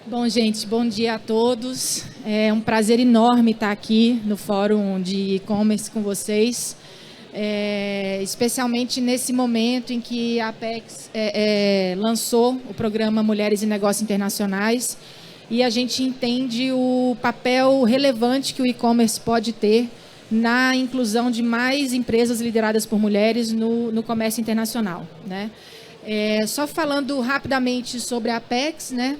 Bom, gente, bom dia a todos. É um prazer enorme estar aqui no Fórum de E-Commerce com vocês, especialmente nesse momento em que a Apex lançou o programa Mulheres em Negócios Internacionais e a gente entende o papel relevante que o e-commerce pode ter na inclusão de mais empresas lideradas por mulheres no comércio internacional, né? Só falando rapidamente sobre a Apex, né?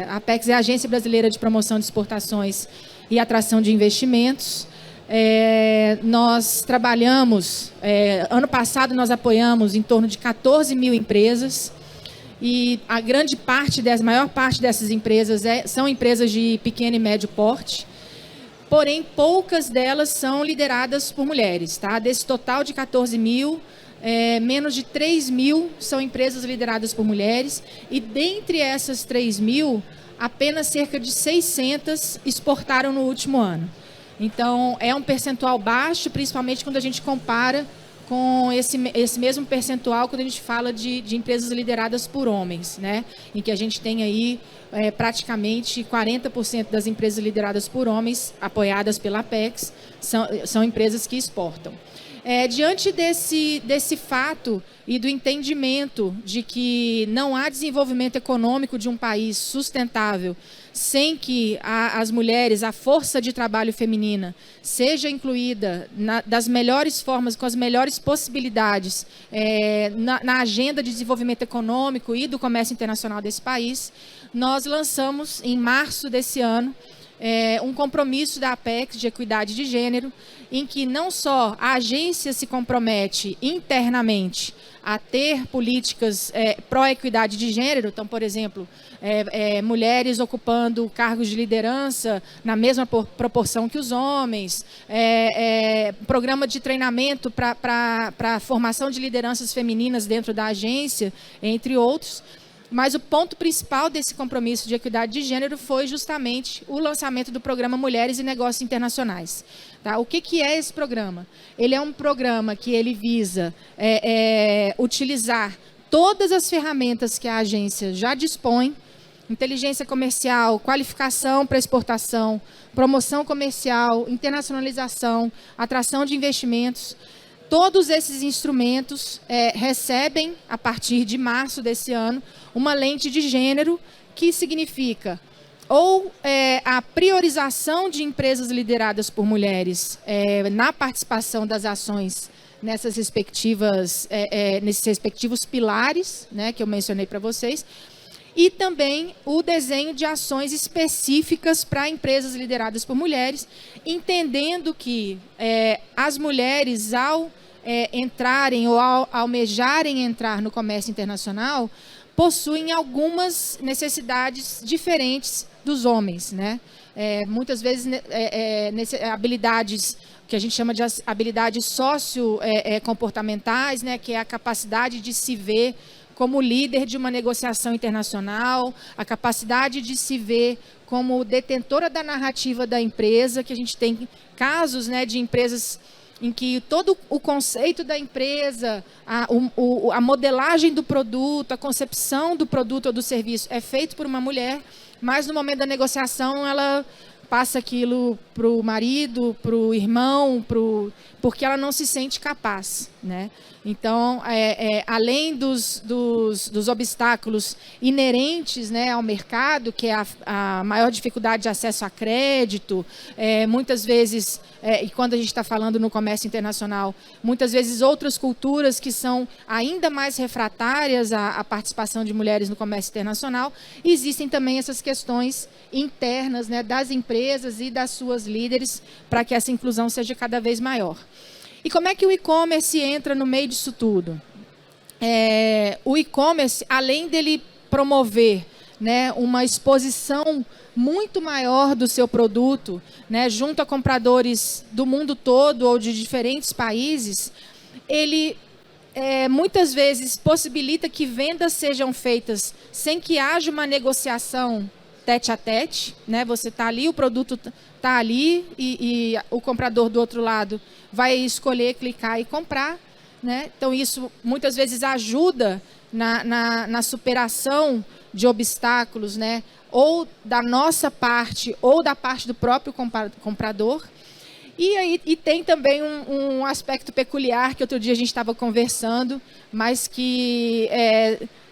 A Apex é a Agência Brasileira de Promoção de Exportações e Atração de Investimentos. Nós trabalhamos, ano passado nós apoiamos em torno de 14 mil empresas e a maior parte dessas empresas são empresas de pequeno e médio porte, porém poucas delas são lideradas por mulheres, tá? Desse total de 14 mil, menos de 3 mil são empresas lideradas por mulheres e dentre essas 3 mil, apenas cerca de 600 exportaram no último ano. Então, é um percentual baixo, principalmente quando a gente compara com esse mesmo percentual quando a gente fala de empresas lideradas por homens, né? Em que a gente tem aí praticamente 40% das empresas lideradas por homens, apoiadas pela Apex, são empresas que exportam. Diante desse fato e do entendimento de que não há desenvolvimento econômico de um país sustentável sem que as mulheres, a força de trabalho feminina, seja incluída das melhores formas, com as melhores possibilidades na agenda de desenvolvimento econômico e do comércio internacional desse país, nós lançamos, em março desse ano, um compromisso da Apex de equidade de gênero, em que não só a agência se compromete internamente a ter políticas pró-equidade de gênero, então, por exemplo, mulheres ocupando cargos de liderança na mesma proporção que os homens, programa de treinamento para a formação de lideranças femininas dentro da agência, entre outros. Mas o ponto principal desse compromisso de equidade de gênero foi justamente o lançamento do programa Mulheres e Negócios Internacionais. Tá? O que é esse programa? Ele é um programa que ele visa utilizar todas as ferramentas que a agência já dispõe: inteligência comercial, qualificação para exportação, promoção comercial, internacionalização, atração de investimentos. Todos esses instrumentos recebem, a partir de março desse ano, uma lente de gênero, que significa ou a priorização de empresas lideradas por mulheres na participação das ações nesses respectivos pilares, né, que eu mencionei para vocês, e também o desenho de ações específicas para empresas lideradas por mulheres, entendendo que as mulheres, ao entrarem ou ao almejarem entrar no comércio internacional, possuem algumas necessidades diferentes dos homens, né? Muitas vezes habilidades que a gente chama de habilidades sociocomportamentais, né? Que é a capacidade de se ver como líder de uma negociação internacional, a capacidade de se ver como detentora da narrativa da empresa, que a gente tem casos, né, de empresas em que todo o conceito da empresa, a modelagem do produto, a concepção do produto ou do serviço é feito por uma mulher, mas no momento da negociação ela passa aquilo para o marido, para o irmão, porque ela não se sente capaz, né? Então, além dos obstáculos inerentes, né, ao mercado, que é a maior dificuldade de acesso a crédito, muitas vezes, e quando a gente está falando no comércio internacional, muitas vezes outras culturas que são ainda mais refratárias à participação de mulheres no comércio internacional, existem também essas questões internas, né, das empresas e das suas líderes, para que essa inclusão seja cada vez maior. E como é que o e-commerce entra no meio disso tudo? O e-commerce, além dele promover, né, uma exposição muito maior do seu produto, né, junto a compradores do mundo todo ou de diferentes países, ele muitas vezes possibilita que vendas sejam feitas sem que haja uma negociação tete a tete, né? Você está ali, o produto está ali e o comprador do outro lado vai escolher, clicar e comprar, né? Então, isso muitas vezes ajuda na superação de obstáculos, né? Ou da nossa parte, ou da parte do próprio comprador. E tem também um aspecto peculiar que outro dia a gente estava conversando, mas que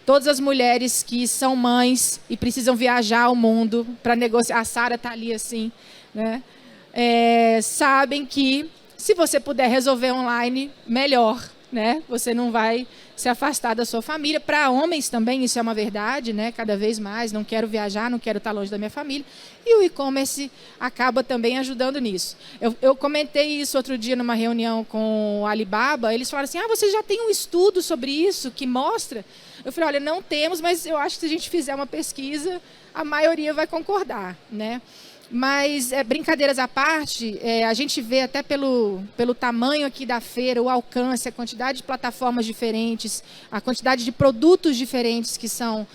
todas as mulheres que são mães e precisam viajar ao mundo para negociar, a Sara está ali assim, né? Sabem que se você puder resolver online, melhor, né? Você não vai se afastar da sua família. Para homens também isso é uma verdade, né? Cada vez mais, não quero viajar, não quero estar longe da minha família. E o e-commerce acaba também ajudando nisso. Eu comentei isso outro dia numa reunião com o Alibaba. Eles falaram assim, você já tem um estudo sobre isso que mostra? Eu falei, olha, não temos, mas eu acho que se a gente fizer uma pesquisa, a maioria vai concordar, né? Mas, brincadeiras à parte, a gente vê até pelo tamanho aqui da feira, o alcance, a quantidade de plataformas diferentes, a quantidade de produtos diferentes que são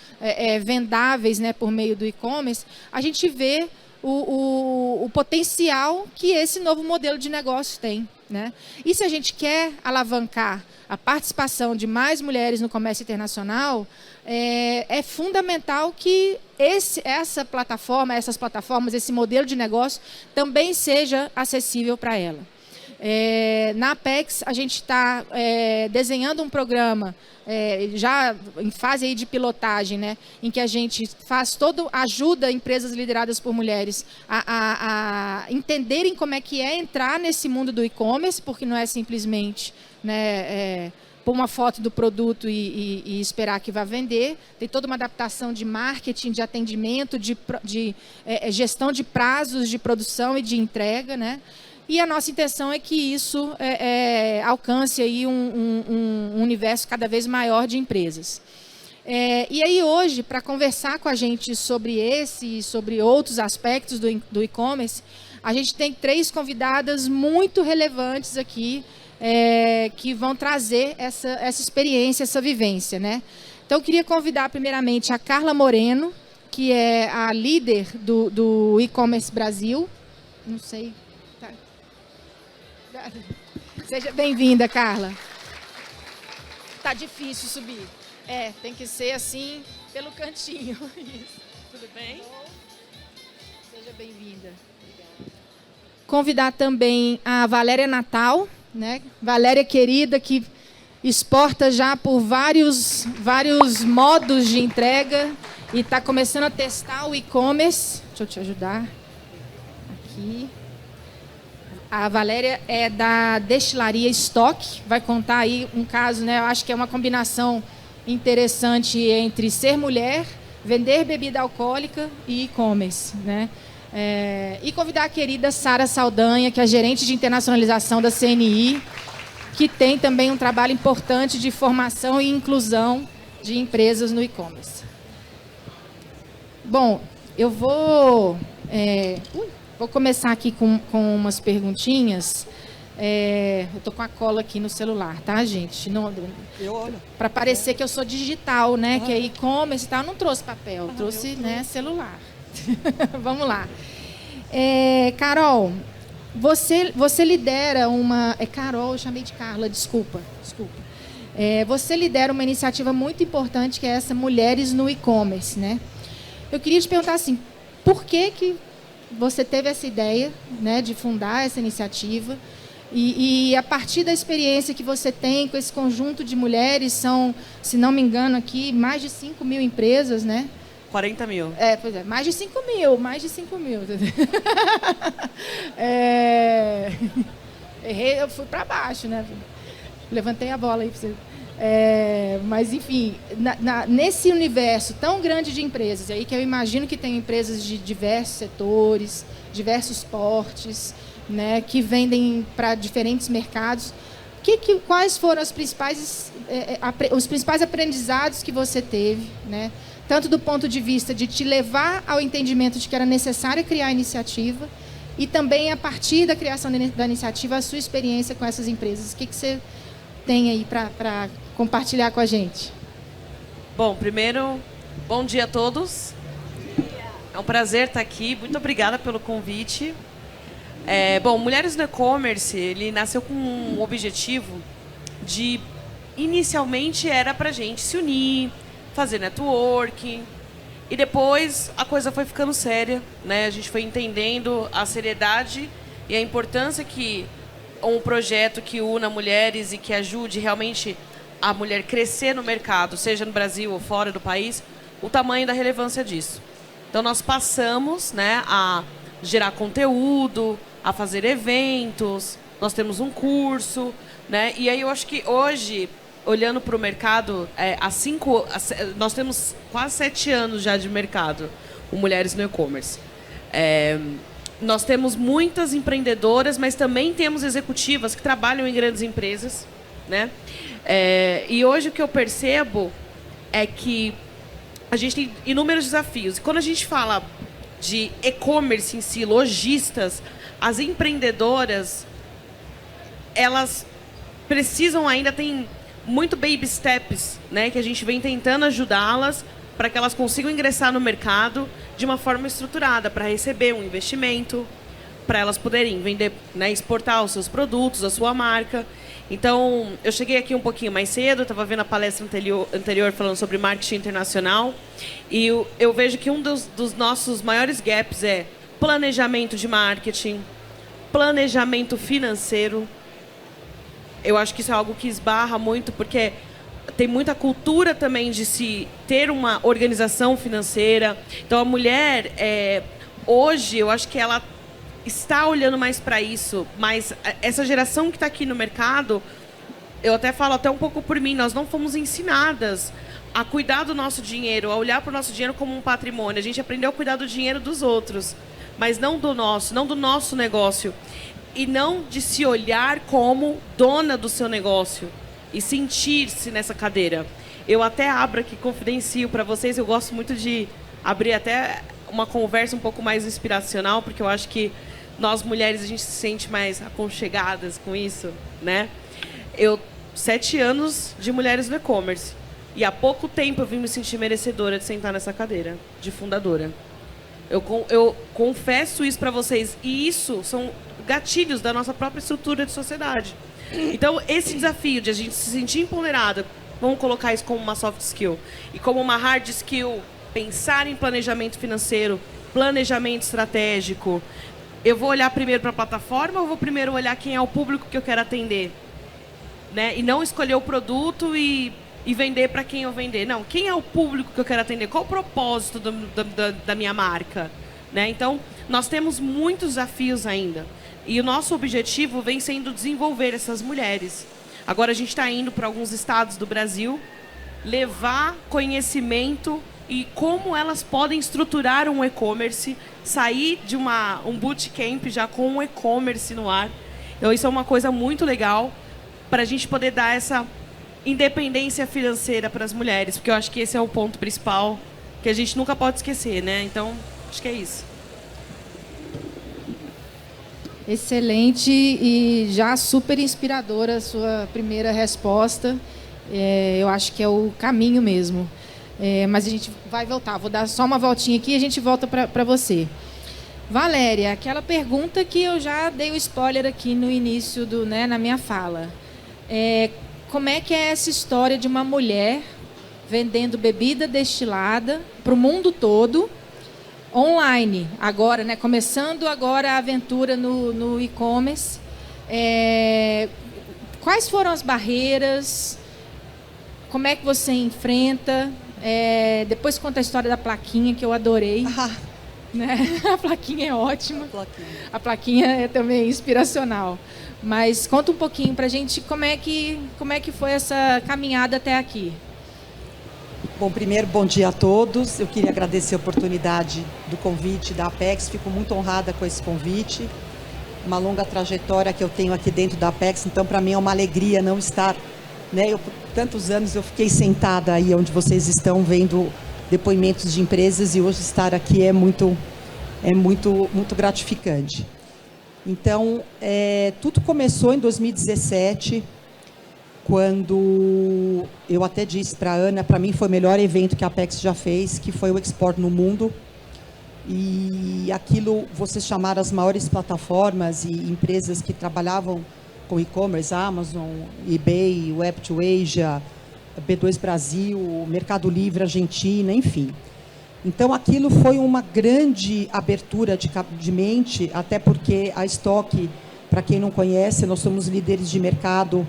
vendáveis, né, por meio do e-commerce, a gente vê o potencial que esse novo modelo de negócio tem, né? E se a gente quer alavancar a participação de mais mulheres no comércio internacional, é fundamental que essa plataforma, essas plataformas, esse modelo de negócio também seja acessível para ela. Na Apex, a gente está desenhando um programa já em fase aí de pilotagem, né, em que a gente ajuda empresas lideradas por mulheres a entenderem como é que entrar nesse mundo do e-commerce, porque não é simplesmente, né, pôr uma foto do produto e esperar que vá vender. Tem toda uma adaptação de marketing, de atendimento, de gestão de prazos de produção e de entrega, né? E a nossa intenção é que isso alcance aí um universo cada vez maior de empresas. E aí hoje, para conversar com a gente sobre esse e sobre outros aspectos do e-commerce, a gente tem 3 convidadas muito relevantes aqui, que vão trazer essa experiência, essa vivência, né? Então, eu queria convidar primeiramente a Carla Moreno, que é a líder do e-commerce Brasil. Não sei... Seja bem-vinda, Carla. Tá difícil subir. Tem que ser assim, pelo cantinho. Isso. Tudo bem? Seja bem-vinda. Convidar também a Valéria Natal, né? Valéria querida, que exporta já por vários modos de entrega e está começando a testar o e-commerce. Deixa eu te ajudar. Aqui. A Valéria é da destilaria Stock, vai contar aí um caso, né? Eu acho que é uma combinação interessante entre ser mulher, vender bebida alcoólica e e-commerce, né? E convidar a querida Sara Saldanha, que é gerente de internacionalização da CNI, que tem também um trabalho importante de formação e inclusão de empresas no e-commerce. Bom, eu vou começar aqui com umas perguntinhas. Eu estou com a cola aqui no celular, tá, gente? Para parecer que eu sou digital, né? Que é e-commerce e tal. Eu não trouxe papel, trouxe, né, celular. Vamos lá. Carol, você lidera uma... Carol, eu chamei de Carla, desculpa. Você lidera uma iniciativa muito importante, que é essa Mulheres no E-Commerce, né? Eu queria te perguntar assim, por que você teve essa ideia, né, de fundar essa iniciativa? E a partir da experiência que você tem com esse conjunto de mulheres, são, se não me engano aqui, mais de 5 mil empresas, né? 40 mil. Pois é, mais de 5 mil. Errei, eu fui para baixo, né? Levantei a bola aí para você. Mas, enfim, nesse universo tão grande de empresas, aí que eu imagino que tem empresas de diversos setores, diversos portes, né, que vendem para diferentes mercados, quais foram os principais aprendizados que você teve, né? Tanto do ponto de vista de te levar ao entendimento de que era necessário criar a iniciativa e também, a partir da criação da iniciativa, a sua experiência com essas empresas. O que você tem aí para compartilhar com a gente? Bom, primeiro, bom dia a todos. É um prazer estar aqui. Muito obrigada pelo convite. Bom, Mulheres no E-Commerce, ele nasceu com um objetivo de... Inicialmente era para a gente se unir, fazer networking, E depois a coisa foi ficando séria, né? A gente foi entendendo a seriedade e a importância que um projeto que una mulheres e que ajude realmente a mulher crescer no mercado, seja no Brasil ou fora do país, o tamanho da relevância disso. Então nós passamos, né, a gerar conteúdo, a fazer eventos, nós temos um curso, né? E aí eu acho que hoje, olhando para o mercado, nós temos quase 7 anos já de mercado, com mulheres no e-commerce. Nós temos muitas empreendedoras, mas também temos executivas que trabalham em grandes empresas, né? E hoje o que eu percebo é que a gente tem inúmeros desafios. E quando a gente fala de e-commerce em si, lojistas, as empreendedoras, elas precisam ainda, tem muito baby steps, né, que a gente vem tentando ajudá-las para que elas consigam ingressar no mercado de uma forma estruturada, para receber um investimento, para elas poderem vender, né, exportar os seus produtos, a sua marca. Então, eu cheguei aqui um pouquinho mais cedo, estava vendo a palestra anterior falando sobre marketing internacional, e eu vejo que um dos nossos maiores gaps é planejamento de marketing, planejamento financeiro. Eu acho que isso é algo que esbarra muito, porque tem muita cultura também de se ter uma organização financeira. Então, a mulher, hoje, eu acho que ela está olhando mais para isso, mas essa geração que está aqui no mercado, eu até falo até um pouco por mim, nós não fomos ensinadas a cuidar do nosso dinheiro, a olhar para o nosso dinheiro como um patrimônio. A gente aprendeu a cuidar do dinheiro dos outros, mas não do nosso negócio. E não de se olhar como dona do seu negócio e sentir-se nessa cadeira. Eu até abro aqui, confidencio para vocês, eu gosto muito de abrir até uma conversa um pouco mais inspiracional, porque eu acho que nós mulheres, a gente se sente mais aconchegadas com isso, né? 7 anos de mulheres no e-commerce. E há pouco tempo eu vim me sentir merecedora de sentar nessa cadeira de fundadora. Eu confesso isso para vocês. E isso são gatilhos da nossa própria estrutura de sociedade. Então, esse desafio de a gente se sentir empoderada, vamos colocar isso como uma soft skill, e como uma hard skill, pensar em planejamento financeiro, planejamento estratégico. Eu vou olhar primeiro para a plataforma ou vou primeiro olhar quem é o público que eu quero atender? Né? E não escolher o produto e vender para quem eu vender. Não, quem é o público que eu quero atender? Qual o propósito da minha marca? Né? Então, nós temos muitos desafios ainda. E o nosso objetivo vem sendo desenvolver essas mulheres. Agora a gente está indo para alguns estados do Brasil, levar conhecimento e como elas podem estruturar um e-commerce, sair de um bootcamp já com um e-commerce no ar. Então, isso é uma coisa muito legal para a gente poder dar essa independência financeira para as mulheres, porque eu acho que esse é o ponto principal que a gente nunca pode esquecer, né? Então, acho que é isso. Excelente e já super inspiradora a sua primeira resposta. Eu acho que é o caminho mesmo. Mas a gente vai voltar. Vou dar só uma voltinha aqui e a gente volta para você. Valéria, aquela pergunta que eu já dei o spoiler aqui no início, na minha fala. Como é que é essa história de uma mulher vendendo bebida destilada para o mundo todo, online, agora, né? Começando agora a aventura no e-commerce. Quais foram as barreiras? Como é que você enfrenta? Depois conta a história da plaquinha, que eu adorei. Né? A plaquinha é ótima. A plaquinha é também inspiracional. Mas conta um pouquinho para a gente como é que foi essa caminhada até aqui. Bom, primeiro, bom dia a todos. Eu queria agradecer a oportunidade do convite da Apex. Fico muito honrada com esse convite. Uma longa trajetória que eu tenho aqui dentro da Apex, então para mim é uma alegria não estar, né? Por tantos anos eu fiquei sentada aí onde vocês estão vendo depoimentos de empresas e hoje estar aqui é muito gratificante. Então, tudo começou em 2017, quando eu até disse para a Ana, para mim foi o melhor evento que a Apex já fez, que foi o Export no Mundo. E aquilo, vocês chamaram as maiores plataformas e empresas que trabalhavam com e-commerce, Amazon, eBay, Web2Asia, B2 Brasil, Mercado Livre, Argentina, enfim. Então, aquilo foi uma grande abertura de mente, até porque a Stock, para quem não conhece, nós somos líderes de mercado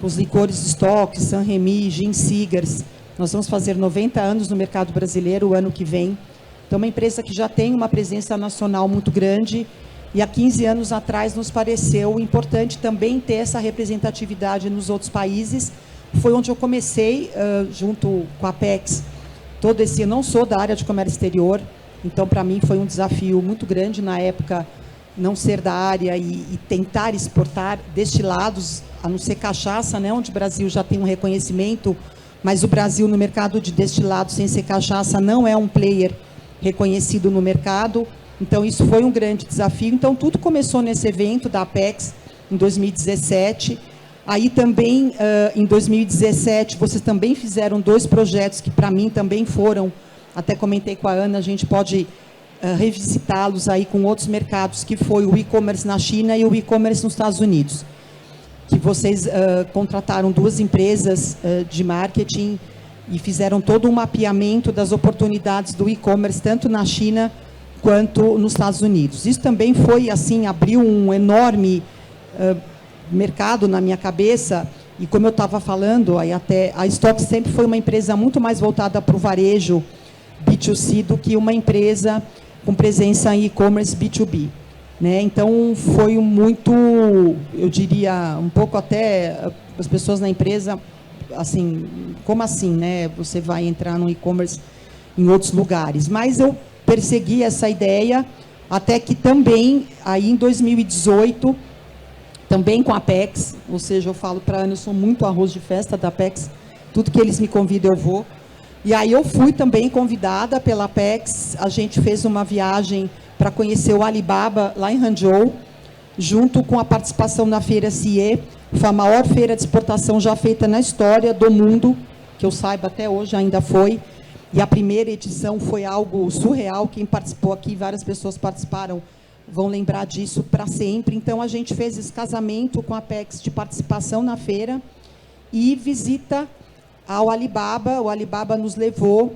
com os licores Stock, Saint-Rémy, Gin Seegers. Nós vamos fazer 90 anos no mercado brasileiro o ano que vem. Então, uma empresa que já tem uma presença nacional muito grande, e há 15 anos atrás nos pareceu importante também ter essa representatividade nos outros países. Foi onde eu comecei, junto com a Apex, todo esse... Eu não sou da área de comércio exterior, então, para mim, foi um desafio muito grande, na época, não ser da área e tentar exportar destilados, a não ser cachaça, né, onde o Brasil já tem um reconhecimento, mas o Brasil, no mercado de destilados, sem ser cachaça, não é um player reconhecido no mercado. Então, isso foi um grande desafio. Então, tudo começou nesse evento da Apex, em 2017. Aí, também, em 2017, vocês também fizeram 2 projetos que, para mim, também foram, até comentei com a Ana, a gente pode revisitá-los aí com outros mercados, que foi o e-commerce na China e o e-commerce nos Estados Unidos. Que vocês contrataram 2 empresas de marketing e fizeram todo um mapeamento das oportunidades do e-commerce, tanto na China quanto nos Estados Unidos. Isso também foi, assim, abriu um enorme mercado na minha cabeça, e como eu estava falando, aí até a Stock sempre foi uma empresa muito mais voltada para o varejo B2C do que uma empresa com presença em e-commerce B2B. Né? Então, foi muito, eu diria, um pouco até as pessoas na empresa, assim, como assim, né? Você vai entrar no e-commerce em outros lugares? Mas eu persegui essa ideia, até que também, aí em 2018, também com a Apex, ou seja, eu falo para a Ana, eu sou muito arroz de festa da Apex, tudo que eles me convidam eu vou. E aí eu fui também convidada pela Apex, a gente fez uma viagem para conhecer o Alibaba, lá em Hangzhou, junto com a participação na Feira CIE, foi a maior feira de exportação já feita na história do mundo, que eu saiba até hoje ainda foi, e a primeira edição foi algo surreal, quem participou aqui, várias pessoas participaram, vão lembrar disso para sempre. Então, a gente fez esse casamento com a Apex de participação na feira e visita ao Alibaba. O Alibaba nos levou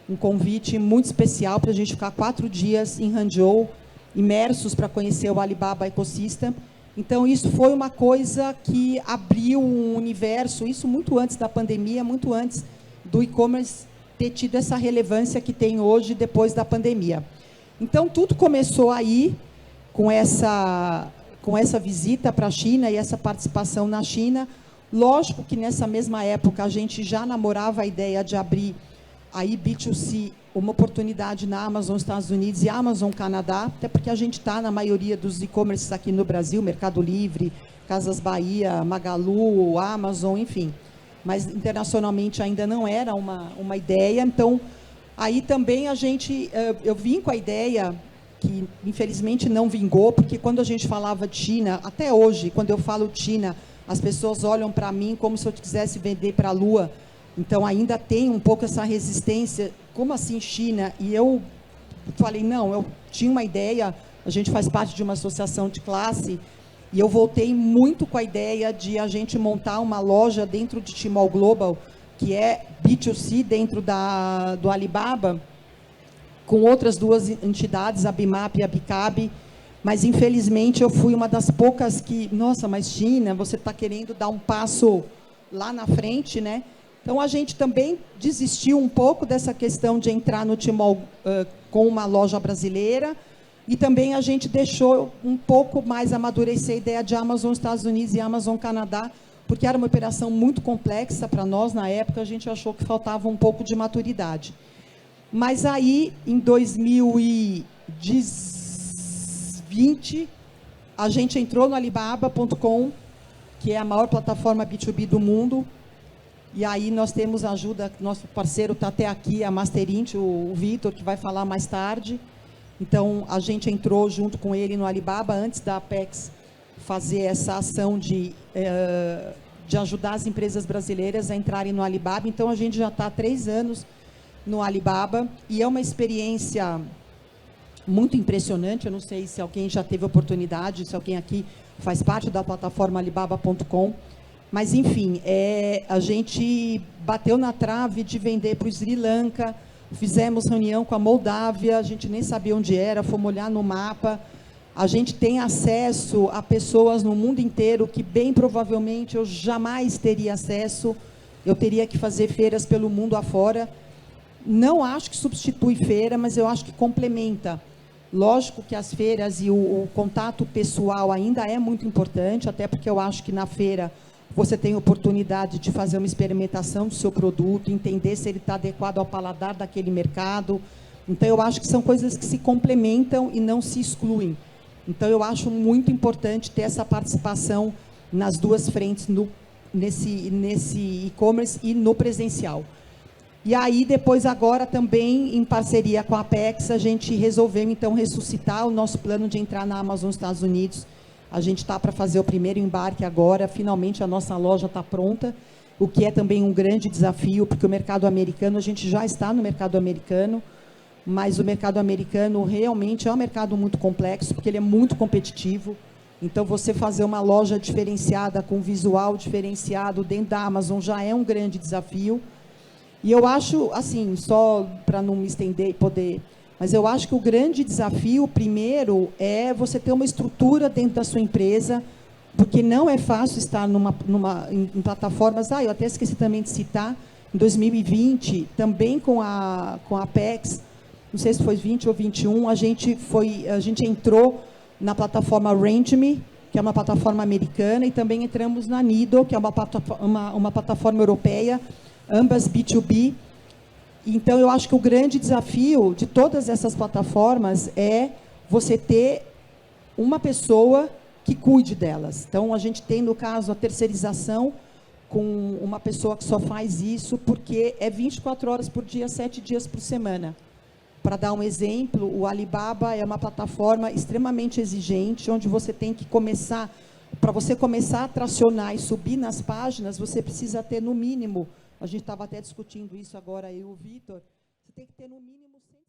um convite muito especial para a gente ficar 4 dias em Hangzhou, imersos para conhecer o Alibaba Ecosystem. Então, isso foi uma coisa que abriu um universo, isso muito antes da pandemia, muito antes do e-commerce ter tido essa relevância que tem hoje, depois da pandemia. Então, tudo começou aí, com essa visita para a China e essa participação na China. Lógico que, nessa mesma época, a gente já namorava a ideia de abrir aí B2C, uma oportunidade na Amazon Estados Unidos e Amazon Canadá, até porque a gente está na maioria dos e-commerces aqui no Brasil, Mercado Livre, Casas Bahia, Magalu, Amazon, enfim. Mas internacionalmente ainda não era uma ideia. Então, aí também eu vim com a ideia, que infelizmente não vingou, porque quando a gente falava de China, até hoje, quando eu falo de China, as pessoas olham para mim como se eu quisesse vender para a Lua. Então, ainda tem um pouco essa resistência. Como assim China? E eu falei, não, eu tinha uma ideia, a gente faz parte de uma associação de classe, e eu voltei muito com a ideia de a gente montar uma loja dentro de Tmall Global, que é B2C dentro do Alibaba, com outras 2 entidades, a Bimap e a Bicab, mas, infelizmente, eu fui uma das poucas que, nossa, mas China, você está querendo dar um passo lá na frente, né? Então, a gente também desistiu um pouco dessa questão de entrar no Tmall com uma loja brasileira, e também a gente deixou um pouco mais amadurecer a ideia de Amazon Estados Unidos e Amazon Canadá, porque era uma operação muito complexa para nós na época, a gente achou que faltava um pouco de maturidade. Mas aí, em 2020, a gente entrou no Alibaba.com, que é a maior plataforma B2B do mundo, e aí nós temos a ajuda, nosso parceiro está até aqui, a Masterint, o Vitor, que vai falar mais tarde. Então, a gente entrou junto com ele no Alibaba, antes da Apex fazer essa ação de ajudar as empresas brasileiras a entrarem no Alibaba. Então, a gente já está há 3 anos no Alibaba, e é uma experiência muito impressionante. Eu não sei se alguém já teve oportunidade, se alguém aqui faz parte da plataforma Alibaba.com, mas, enfim, a gente bateu na trave de vender para o Sri Lanka, fizemos reunião com a Moldávia, a gente nem sabia onde era, fomos olhar no mapa. A gente tem acesso a pessoas no mundo inteiro que, bem provavelmente, eu jamais teria acesso. Eu teria que fazer feiras pelo mundo afora. Não acho que substitui feira, mas eu acho que complementa. Lógico que as feiras e o contato pessoal ainda é muito importante, até porque eu acho que na feira você tem oportunidade de fazer uma experimentação do seu produto, entender se ele está adequado ao paladar daquele mercado. Então, eu acho que são coisas que se complementam e não se excluem. Então, eu acho muito importante ter essa participação nas duas frentes, nesse e-commerce e no presencial. E aí, depois, agora, também, em parceria com a Apex, a gente resolveu, então, ressuscitar o nosso plano de entrar na Amazon Estados Unidos. A gente está para fazer o primeiro embarque agora, finalmente a nossa loja está pronta, o que é também um grande desafio, porque o mercado americano, a gente já está no mercado americano, mas o mercado americano realmente é um mercado muito complexo, porque ele é muito competitivo. Então, você fazer uma loja diferenciada, com visual diferenciado dentro da Amazon, já é um grande desafio. E eu acho, assim, só para não me estender e poder... Mas eu acho que o grande desafio, primeiro, é você ter uma estrutura dentro da sua empresa, porque não é fácil estar em plataformas... eu até esqueci também de citar, em 2020, também com a Apex, não sei se foi 20 ou 21, a gente entrou na plataforma Range.me, que é uma plataforma americana, e também entramos na Nido, que é uma plataforma europeia, ambas B2B. Então, eu acho que o grande desafio de todas essas plataformas é você ter uma pessoa que cuide delas. Então, a gente tem, no caso, a terceirização com uma pessoa que só faz isso, porque é 24 horas por dia, 7 dias por semana. Para dar um exemplo, o Alibaba é uma plataforma extremamente exigente, onde você tem que começar, para você começar a tracionar e subir nas páginas, você precisa ter, no mínimo, a gente estava até discutindo isso agora, eu e o Vitor, você tem que ter, no mínimo, 150.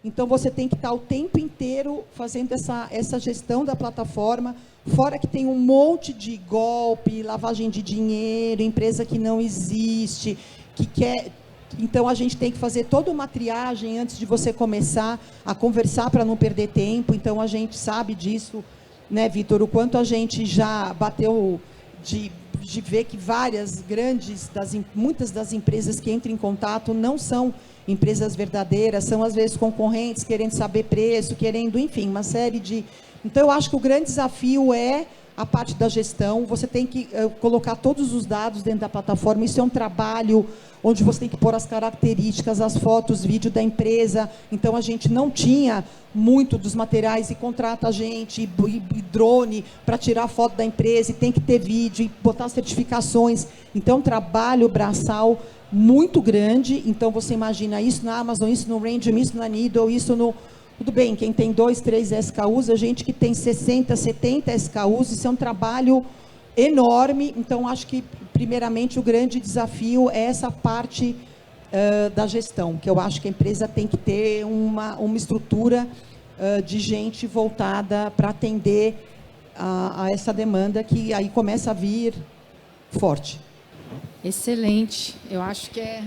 Então, você tem que estar o tempo inteiro fazendo essa gestão da plataforma, fora que tem um monte de golpe, lavagem de dinheiro, empresa que não existe, que quer... Então, a gente tem que fazer toda uma triagem antes de você começar a conversar para não perder tempo. Então, a gente sabe disso, né, Vitor? O quanto a gente já bateu de ver que muitas das empresas que entram em contato não são empresas verdadeiras, são às vezes concorrentes, querendo saber preço, enfim, uma série de... Então, eu acho que o grande desafio é a parte da gestão. Você tem que colocar todos os dados dentro da plataforma. Isso é um trabalho onde você tem que pôr as características, as fotos, vídeo da empresa. Então, a gente não tinha muito dos materiais e contrata a gente, e drone para tirar foto da empresa, e tem que ter vídeo, e botar certificações. Então, um trabalho braçal muito grande. Então, você imagina isso na Amazon, isso no Range.me, isso na Nido, isso no... Tudo bem, quem tem 2, 3 SKUs, a gente que tem 60, 70 SKUs, isso é um trabalho enorme. Então, acho que, primeiramente, o grande desafio é essa parte da gestão, que eu acho que a empresa tem que ter uma estrutura de gente voltada para atender a essa demanda, que aí começa a vir forte. Excelente. Eu acho que é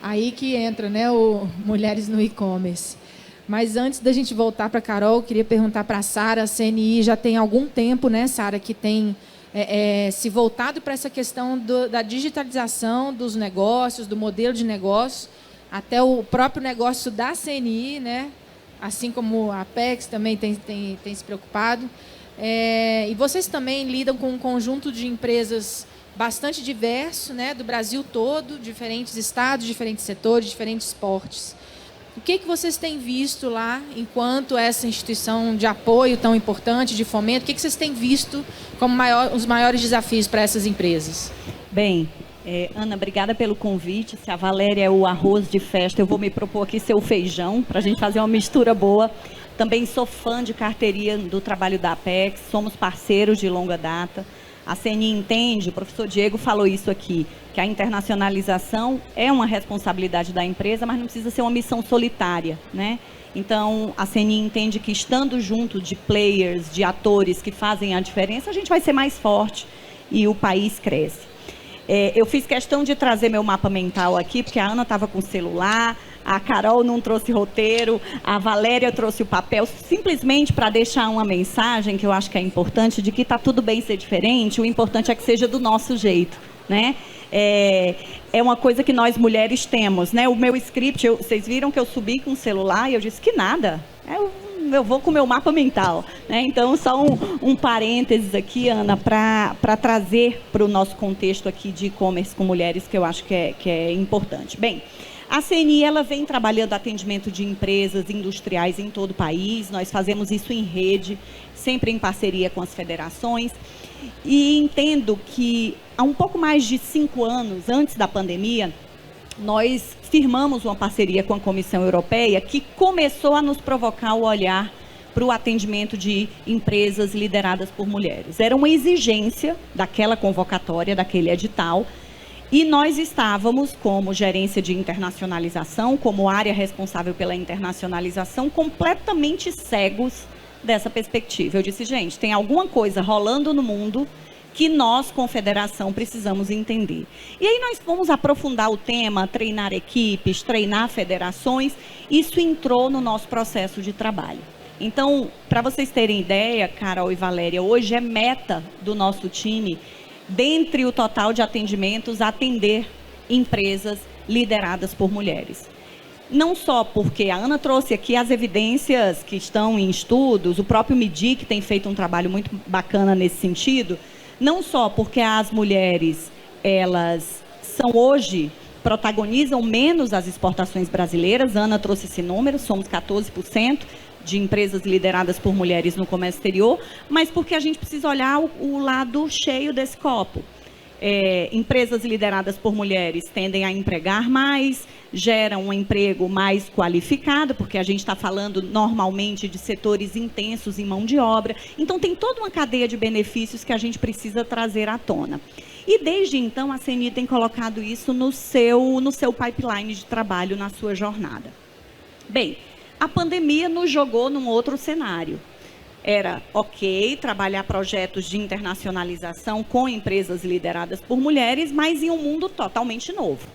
aí que entra, né, o Mulheres no E-Commerce. Mas antes da gente voltar para a Carol, eu queria perguntar para a Sara. A CNI já tem algum tempo, né, Sara, que tem se voltado para essa questão da digitalização dos negócios, do modelo de negócio, até o próprio negócio da CNI, né, assim como a Apex também tem se preocupado. E vocês também lidam com um conjunto de empresas bastante diverso, né, do Brasil todo, diferentes estados, diferentes setores, diferentes portes. O que vocês têm visto lá, enquanto essa instituição de apoio tão importante, de fomento, o que vocês têm visto como os maiores desafios para essas empresas? Bem, Ana, obrigada pelo convite. Se a Valéria é o arroz de festa, eu vou me propor aqui ser o feijão, para a gente fazer uma mistura boa. Também sou fã de carteirinha do trabalho da Apex, somos parceiros de longa data. A CNI entende, o professor Diego falou isso aqui, que a internacionalização é uma responsabilidade da empresa, mas não precisa ser uma missão solitária, né? Então, a CNI entende que estando junto de players, de atores que fazem a diferença, a gente vai ser mais forte e o país cresce. Eu fiz questão de trazer meu mapa mental aqui, porque a Ana estava com o celular, a Carol não trouxe roteiro, a Valéria trouxe o papel, simplesmente para deixar uma mensagem que eu acho que é importante, de que está tudo bem ser diferente, o importante é que seja do nosso jeito, né? É uma coisa que nós mulheres temos, né? O meu script, vocês viram que eu subi com o celular e eu disse que nada, eu vou com o meu mapa mental, né? Então, só um parênteses aqui, Ana, para trazer para o nosso contexto aqui de e-commerce com mulheres, que eu acho que é importante. Bem, a CNI, ela vem trabalhando atendimento de empresas industriais em todo o país, nós fazemos isso em rede, sempre em parceria com as federações, e entendo que há um pouco mais de 5 anos, antes da pandemia, nós firmamos uma parceria com a Comissão Europeia que começou a nos provocar o olhar para o atendimento de empresas lideradas por mulheres. Era uma exigência daquela convocatória, daquele edital, e nós estávamos, como gerência de internacionalização, como área responsável pela internacionalização, completamente cegos dessa perspectiva. Eu disse, gente, tem alguma coisa rolando no mundo que nós, confederação, precisamos entender. E aí nós fomos aprofundar o tema, treinar equipes, treinar federações, isso entrou no nosso processo de trabalho. Então, para vocês terem ideia, Carol e Valéria, hoje é meta do nosso time, dentre o total de atendimentos, atender empresas lideradas por mulheres. Não só porque a Ana trouxe aqui as evidências que estão em estudos, o próprio MIDIC tem feito um trabalho muito bacana nesse sentido, não só porque as mulheres, elas são hoje, protagonizam menos as exportações brasileiras, a Ana trouxe esse número, somos 14% de empresas lideradas por mulheres no comércio exterior, mas porque a gente precisa olhar o lado cheio desse copo. Empresas lideradas por mulheres tendem a empregar mais, geram um emprego mais qualificado, porque a gente está falando normalmente de setores intensos em mão de obra. Então, tem toda uma cadeia de benefícios que a gente precisa trazer à tona. E, desde então, a CNI tem colocado isso no seu pipeline de trabalho, na sua jornada. Bem, a pandemia nos jogou num outro cenário. Era ok trabalhar projetos de internacionalização com empresas lideradas por mulheres, mas em um mundo totalmente novo.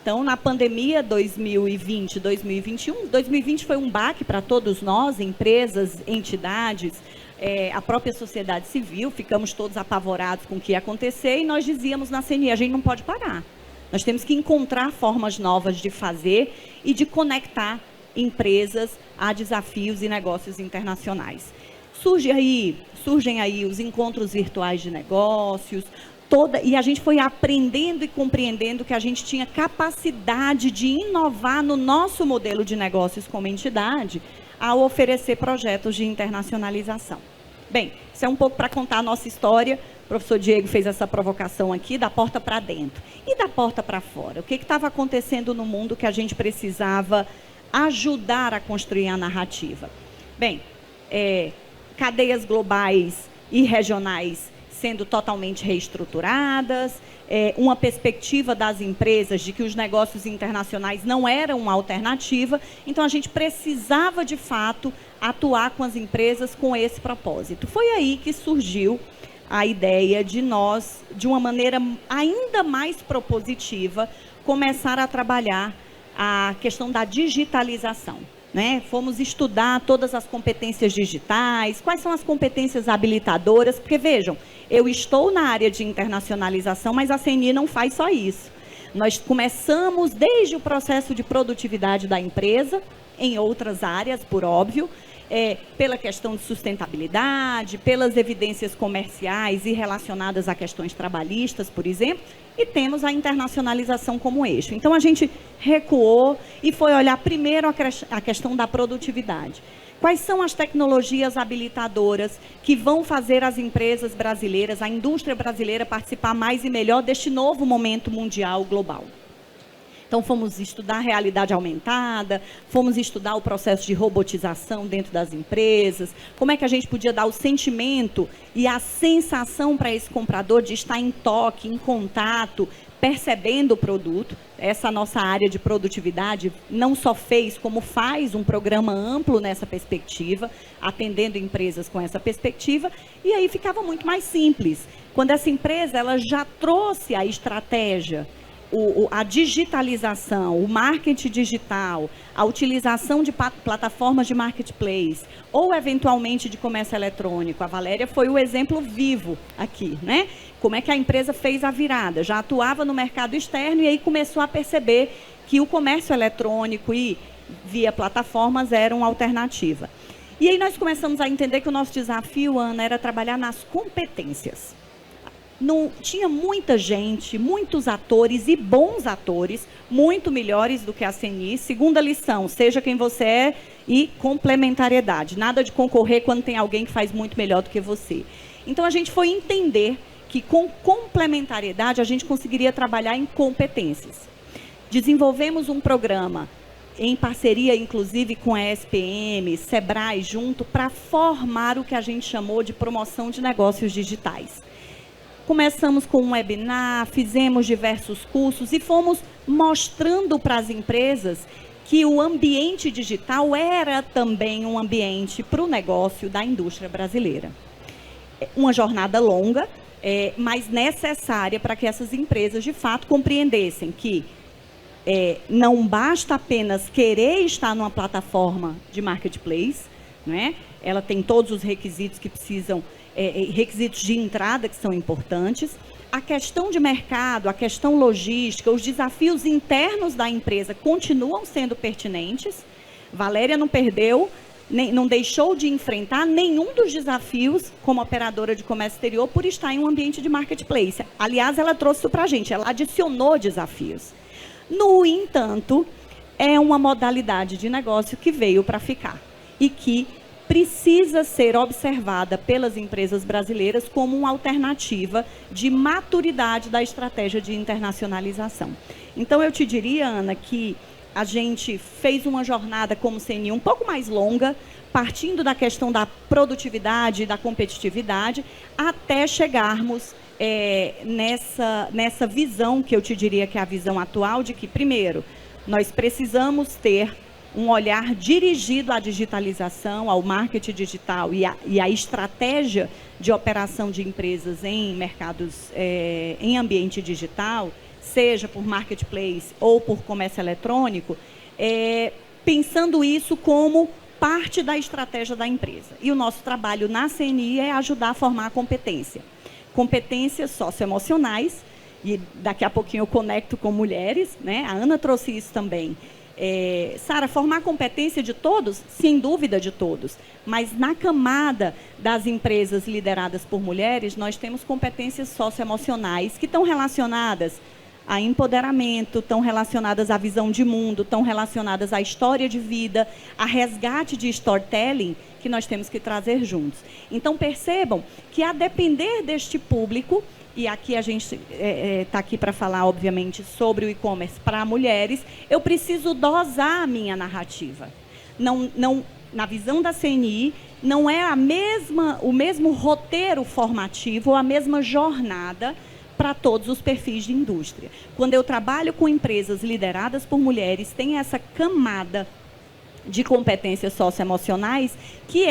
Então, na pandemia 2020, 2021, 2020 foi um baque para todos nós, empresas, entidades, a própria sociedade civil, ficamos todos apavorados com o que ia acontecer e nós dizíamos na CNI, a gente não pode parar. Nós temos que encontrar formas novas de fazer e de conectar empresas a desafios e negócios internacionais. Surgem aí os encontros virtuais de negócios, e a gente foi aprendendo e compreendendo que a gente tinha capacidade de inovar no nosso modelo de negócios como entidade ao oferecer projetos de internacionalização. Bem, isso é um pouco para contar a nossa história. O professor Diego fez essa provocação aqui, da porta para dentro. E da porta para fora? O que estava acontecendo no mundo que a gente precisava ajudar a construir a narrativa? Bem, cadeias globais e regionais sendo totalmente reestruturadas, uma perspectiva das empresas de que os negócios internacionais não eram uma alternativa, então a gente precisava, de fato, atuar com as empresas com esse propósito. Foi aí que surgiu a ideia de nós, de uma maneira ainda mais propositiva, começar a trabalhar a questão da digitalização. Fomos estudar todas as competências digitais, quais são as competências habilitadoras, porque vejam, eu estou na área de internacionalização, mas a CNI não faz só isso. Nós começamos desde o processo de produtividade da empresa, em outras áreas, por óbvio, pela questão de sustentabilidade, pelas evidências comerciais e relacionadas a questões trabalhistas, por exemplo, e temos a internacionalização como eixo. Então, a gente recuou e foi olhar primeiro a questão da produtividade. Quais são as tecnologias habilitadoras que vão fazer as empresas brasileiras, a indústria brasileira participar mais e melhor deste novo momento mundial global? Então, fomos estudar a realidade aumentada, fomos estudar o processo de robotização dentro das empresas, como é que a gente podia dar o sentimento e a sensação para esse comprador de estar em toque, em contato, percebendo o produto. Essa nossa área de produtividade não só fez, como faz um programa amplo nessa perspectiva, atendendo empresas com essa perspectiva, e aí ficava muito mais simples. Quando essa empresa ela já trouxe a estratégia, a digitalização, o marketing digital, a utilização de plataformas de marketplace, ou eventualmente de comércio eletrônico. A Valéria foi o exemplo vivo aqui, né? Como é que a empresa fez a virada? Já atuava no mercado externo e aí começou a perceber que o comércio eletrônico e via plataformas era uma alternativa. E aí nós começamos a entender que o nosso desafio, Ana, era trabalhar nas competências. Não, tinha muita gente, muitos atores e bons atores, muito melhores do que a CNI. Segunda lição, seja quem você é e complementariedade. Nada de concorrer quando tem alguém que faz muito melhor do que você. Então, a gente foi entender que com complementariedade a gente conseguiria trabalhar em competências. Desenvolvemos um programa em parceria, inclusive, com a SPM, Sebrae, junto, para formar o que a gente chamou de promoção de negócios digitais. Começamos com um webinar, fizemos diversos cursos e fomos mostrando para as empresas que o ambiente digital era também um ambiente para o negócio da indústria brasileira. Uma jornada longa, mas necessária para que essas empresas, de fato, compreendessem que não basta apenas querer estar numa plataforma de marketplace, né? Ela tem todos os requisitos que precisam, requisitos de entrada que são importantes. A questão de mercado, a questão logística, os desafios internos da empresa continuam sendo pertinentes. Valéria não perdeu, não deixou de enfrentar nenhum dos desafios como operadora de comércio exterior por estar em um ambiente de marketplace. Aliás, ela trouxe isso para a gente, ela adicionou desafios. No entanto, é uma modalidade de negócio que veio para ficar e que precisa ser observada pelas empresas brasileiras como uma alternativa de maturidade da estratégia de internacionalização. Então, eu te diria, Ana, que a gente fez uma jornada como CNI um pouco mais longa, partindo da questão da produtividade e da competitividade, até chegarmos nessa visão, que eu te diria que é a visão atual, de que, primeiro, nós precisamos ter um olhar dirigido à digitalização, ao marketing digital e à estratégia de operação de empresas em mercados, em ambiente digital, seja por marketplace ou por comércio eletrônico, pensando isso como parte da estratégia da empresa. E o nosso trabalho na CNI é ajudar a formar a competência. Competências socioemocionais, e daqui a pouquinho eu conecto com mulheres, né? A Ana trouxe isso também. Sara, formar competência de todos? Sem dúvida de todos. Mas na camada das empresas lideradas por mulheres, nós temos competências socioemocionais que estão relacionadas a empoderamento, estão relacionadas à visão de mundo, estão relacionadas à história de vida, a resgate de storytelling que nós temos que trazer juntos. Então, percebam que, a depender deste público, e aqui a gente está aqui para falar, obviamente, sobre o e-commerce para mulheres, eu preciso dosar a minha narrativa. Na visão da CNI, não é o mesmo roteiro formativo ou a mesma jornada para todos os perfis de indústria. Quando eu trabalho com empresas lideradas por mulheres, tem essa camada de competências socioemocionais, que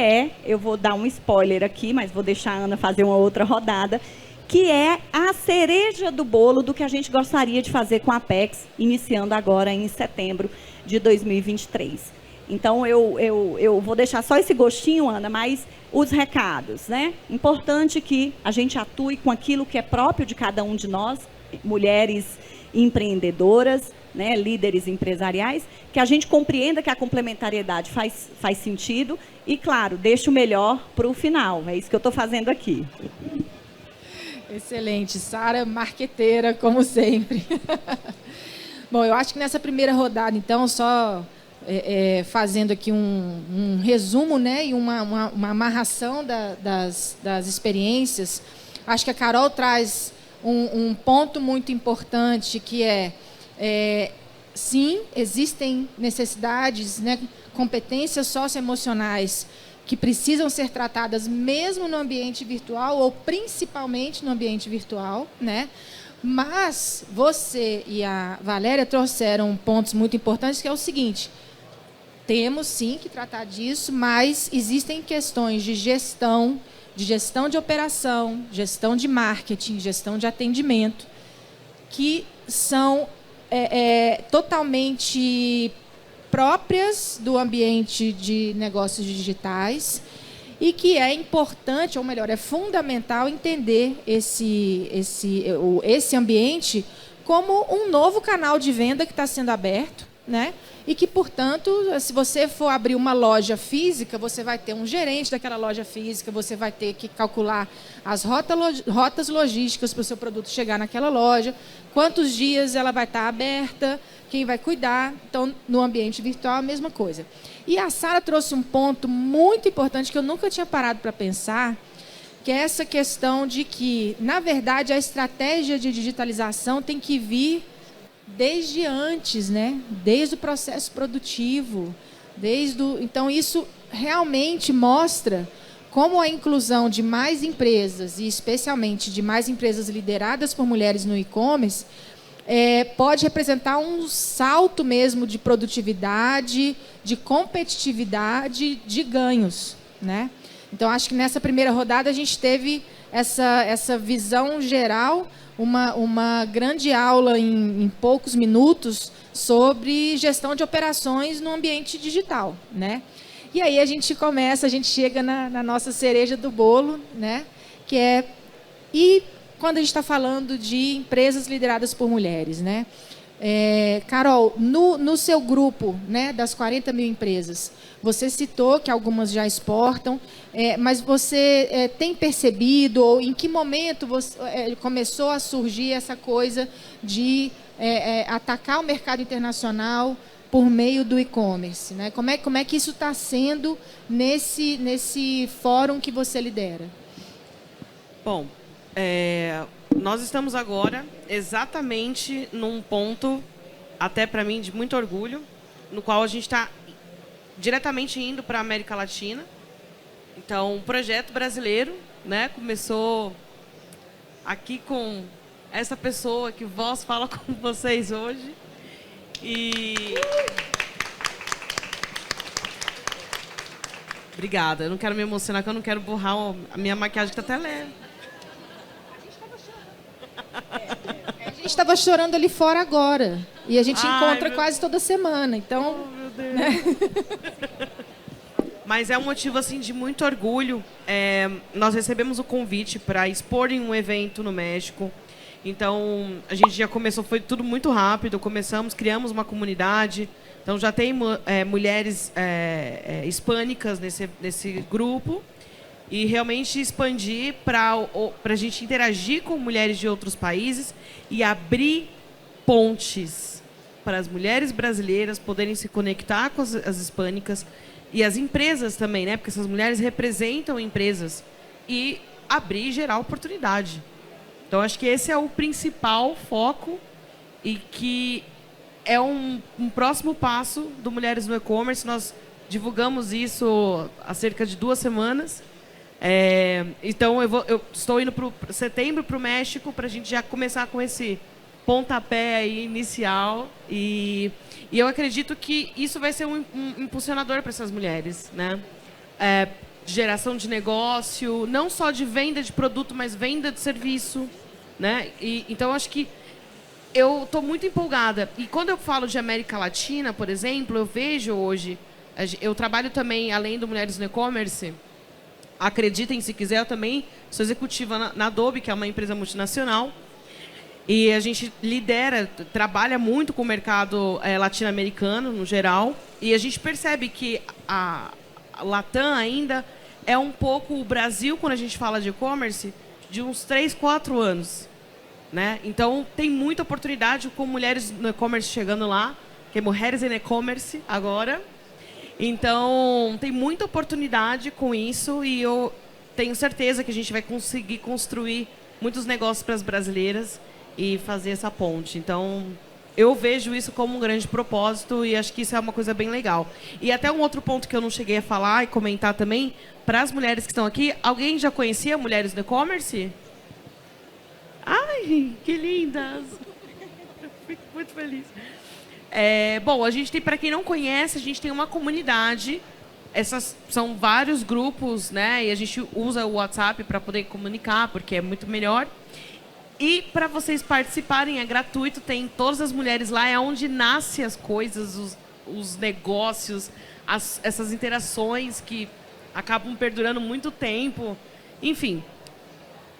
eu vou dar um spoiler aqui, mas vou deixar a Ana fazer uma outra rodada, que é a cereja do bolo do que a gente gostaria de fazer com a Apex, iniciando agora em setembro de 2023. Então, eu vou deixar só esse gostinho, Ana, mas os recados, né? Importante que a gente atue com aquilo que é próprio de cada um de nós, mulheres empreendedoras, né, líderes empresariais, que a gente compreenda que a complementariedade faz sentido e, claro, deixe o melhor para o final. É isso que eu estou fazendo aqui. Excelente. Sara, marqueteira, como sempre. Bom, eu acho que nessa primeira rodada, então, só fazendo aqui um resumo, né, e uma amarração das experiências, acho que a Carol traz um ponto muito importante, que sim, existem necessidades, né, competências socioemocionais que precisam ser tratadas mesmo no ambiente virtual ou principalmente no ambiente virtual, né? Mas você e a Valéria trouxeram pontos muito importantes, que é o seguinte: temos sim que tratar disso, mas existem questões de gestão de operação, gestão de marketing, gestão de atendimento, que são totalmente próprias do ambiente de negócios digitais e que é importante, ou melhor, é fundamental entender esse ambiente como um novo canal de venda que está sendo aberto, né? E que, portanto, se você for abrir uma loja física, você vai ter um gerente daquela loja física, você vai ter que calcular as rotas logísticas para o seu produto chegar naquela loja, quantos dias ela vai estar aberta, quem vai cuidar. Então, no ambiente virtual, a mesma coisa. E a Sara trouxe um ponto muito importante que eu nunca tinha parado para pensar, que é essa questão de que, na verdade, a estratégia de digitalização tem que vir desde antes, né? Desde o processo produtivo. Então, isso realmente mostra como a inclusão de mais empresas, e especialmente de mais empresas lideradas por mulheres no e-commerce, pode representar um salto mesmo de produtividade, de competitividade, de ganhos, né? Então, acho que nessa primeira rodada a gente teve essa visão geral, uma grande aula em poucos minutos sobre gestão de operações no ambiente digital, né? E aí a gente chega na nossa cereja do bolo, né? Que é... E quando a gente está falando de empresas lideradas por mulheres, né? Carol, no seu grupo, né, das 40 mil empresas, você citou que algumas já exportam, mas você tem percebido, ou em que momento começou a surgir essa coisa de atacar o mercado internacional por meio do e-commerce, né? Como é que isso está sendo nesse fórum que você lidera? Bom, nós estamos agora exatamente num ponto, até para mim, de muito orgulho, no qual a gente está diretamente indo para a América Latina. Então, um projeto brasileiro, né, começou aqui com essa pessoa que vós fala com vocês hoje. Obrigada. Eu não quero me emocionar, porque eu não quero borrar a minha maquiagem, que está até leve. A gente estava chorando ali fora agora. E a gente encontra quase toda semana. Então, meu Deus. Né? Mas é um motivo assim, de muito orgulho. Nós recebemos o convite para expor em um evento no México. Então, a gente já começou, foi tudo muito rápido. Criamos uma comunidade. Então, já tem mulheres hispânicas nesse grupo. E realmente expandir para a gente interagir com mulheres de outros países e abrir pontes para as mulheres brasileiras poderem se conectar com as hispânicas e as empresas também, né? Porque essas mulheres representam empresas, e abrir e gerar oportunidade. Então, acho que esse é o principal foco e que é um próximo passo do Mulheres no E-Commerce. Nós divulgamos isso há cerca de 2 semanas. Então, eu estou indo para setembro para o México para a gente já começar com esse pontapé aí inicial. E eu acredito que isso vai ser um impulsionador para essas mulheres, né? Geração de negócio, não só de venda de produto, mas venda de serviço, né? Então, acho que eu estou muito empolgada. E quando eu falo de América Latina, por exemplo, eu vejo hoje... Eu trabalho também, além do Mulheres no E-Commerce... Acreditem, se quiser, eu também sou executiva na Adobe, que é uma empresa multinacional. E a gente trabalha muito com o mercado latino-americano, no geral. E a gente percebe que a Latam ainda é um pouco o Brasil, quando a gente fala de e-commerce, de uns 3, 4 anos. Né? Então, tem muita oportunidade com mulheres no e-commerce chegando lá, que é Mulheres em E-Commerce agora. Então, tem muita oportunidade com isso, e eu tenho certeza que a gente vai conseguir construir muitos negócios para as brasileiras e fazer essa ponte. Então, eu vejo isso como um grande propósito e acho que isso é uma coisa bem legal. E até um outro ponto que eu não cheguei a falar e comentar também, para as mulheres que estão aqui, alguém já conhecia Mulheres no E-Commerce? Ai, que lindas! Fico muito feliz. Bom, a gente tem, para quem não conhece, a gente tem uma comunidade. Essas são vários grupos, né? E a gente usa o WhatsApp para poder comunicar, porque é muito melhor. E para vocês participarem, é gratuito, tem todas as mulheres lá, é onde nascem as coisas, os negócios, essas interações que acabam perdurando muito tempo. Enfim,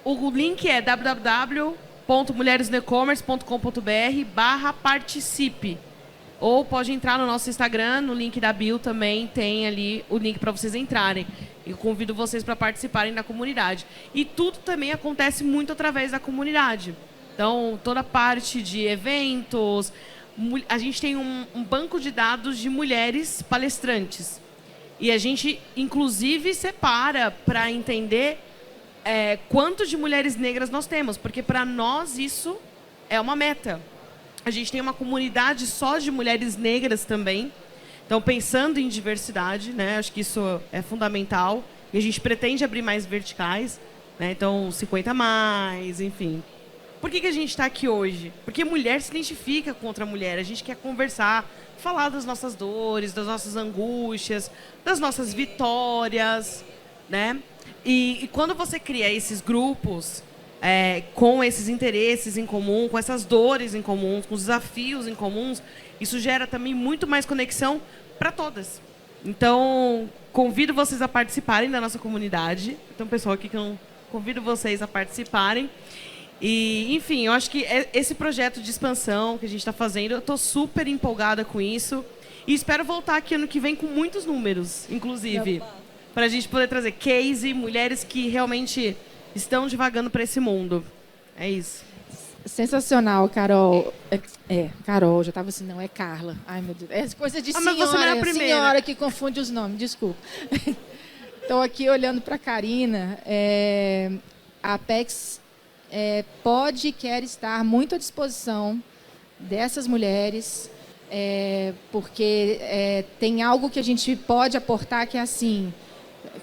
o link é www.mulheresnoecommerce.com.br/participe. Ou pode entrar no nosso Instagram, no link da bio também tem ali o link para vocês entrarem. Eu convido vocês para participarem da comunidade. E tudo também acontece muito através da comunidade. Então, toda a parte de eventos, a gente tem um banco de dados de mulheres palestrantes. E a gente, inclusive, separa para entender quanto de mulheres negras nós temos. Porque, para nós, isso é uma meta. A gente tem uma comunidade só de mulheres negras também. Então, pensando em diversidade, né, acho que isso é fundamental. E a gente pretende abrir mais verticais, né, então 50 mais, enfim. Por que a gente está aqui hoje? Porque mulher se identifica com outra mulher. A gente quer conversar, falar das nossas dores, das nossas angústias, das nossas vitórias, né? E quando você cria esses grupos com esses interesses em comum, com essas dores em comum, com os desafios em comuns, isso gera também muito mais conexão para todas. Então, convido vocês a participarem da nossa comunidade. Tem um pessoal aqui que eu convido vocês a participarem. E, enfim, eu acho que esse projeto de expansão que a gente está fazendo, eu estou super empolgada com isso. E espero voltar aqui ano que vem com muitos números, inclusive, para a gente poder trazer case, mulheres que realmente estão divagando para esse mundo. É isso. Sensacional, Carol. Carol, já estava assim, não, é Carla. Ai, meu Deus. É coisa de senhora, mas você não é a primeira. Senhora que confunde os nomes, desculpa. Estou aqui olhando para a Karina. A Apex pode e quer estar muito à disposição dessas mulheres, porque tem algo que a gente pode aportar que é assim,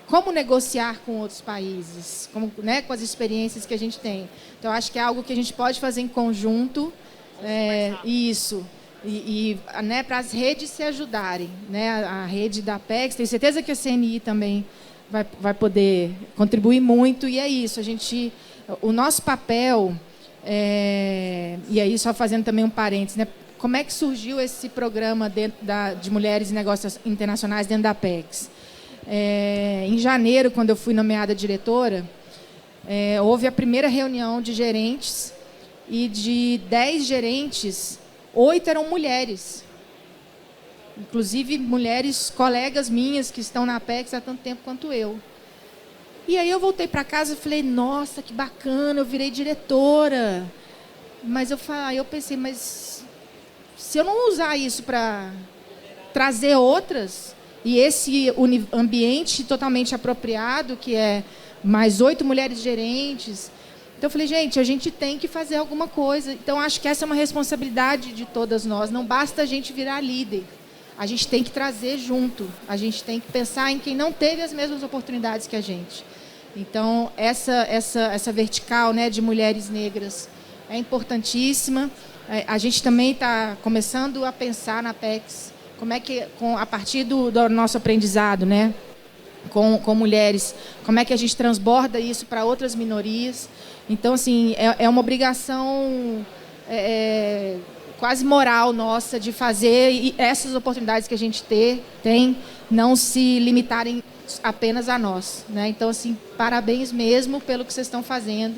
como negociar com outros países, né, com as experiências que a gente tem. Então, acho que é algo que a gente pode fazer em conjunto, isso, né, para as redes se ajudarem. Né, a rede da Apex, tenho certeza que a CNI também vai poder contribuir muito, e é isso, o nosso papel, e aí só fazendo também um parênteses, né, como é que surgiu esse programa de Mulheres e Negócios Internacionais dentro da Apex? Em janeiro, quando eu fui nomeada diretora, houve a primeira reunião de gerentes e de 10 gerentes, 8 eram mulheres. Inclusive, mulheres, colegas minhas que estão na Apex há tanto tempo quanto eu. E aí eu voltei para casa e falei, nossa, que bacana, eu virei diretora. Mas eu pensei, mas se eu não usar isso para trazer outras... E esse ambiente totalmente apropriado, que é mais 8 mulheres gerentes. Então, eu falei, gente, a gente tem que fazer alguma coisa. Então, acho que essa é uma responsabilidade de todas nós. Não basta a gente virar líder. A gente tem que trazer junto. A gente tem que pensar em quem não teve as mesmas oportunidades que a gente. Então, essa vertical, né, de mulheres negras é importantíssima. A gente também está começando a pensar na Apex, como é que, a partir do nosso aprendizado, né, com mulheres, como é que a gente transborda isso para outras minorias. Então, assim, é uma obrigação quase moral nossa de fazer essas oportunidades que a gente tem, não se limitarem apenas a nós. Né? Então, assim, parabéns mesmo pelo que vocês estão fazendo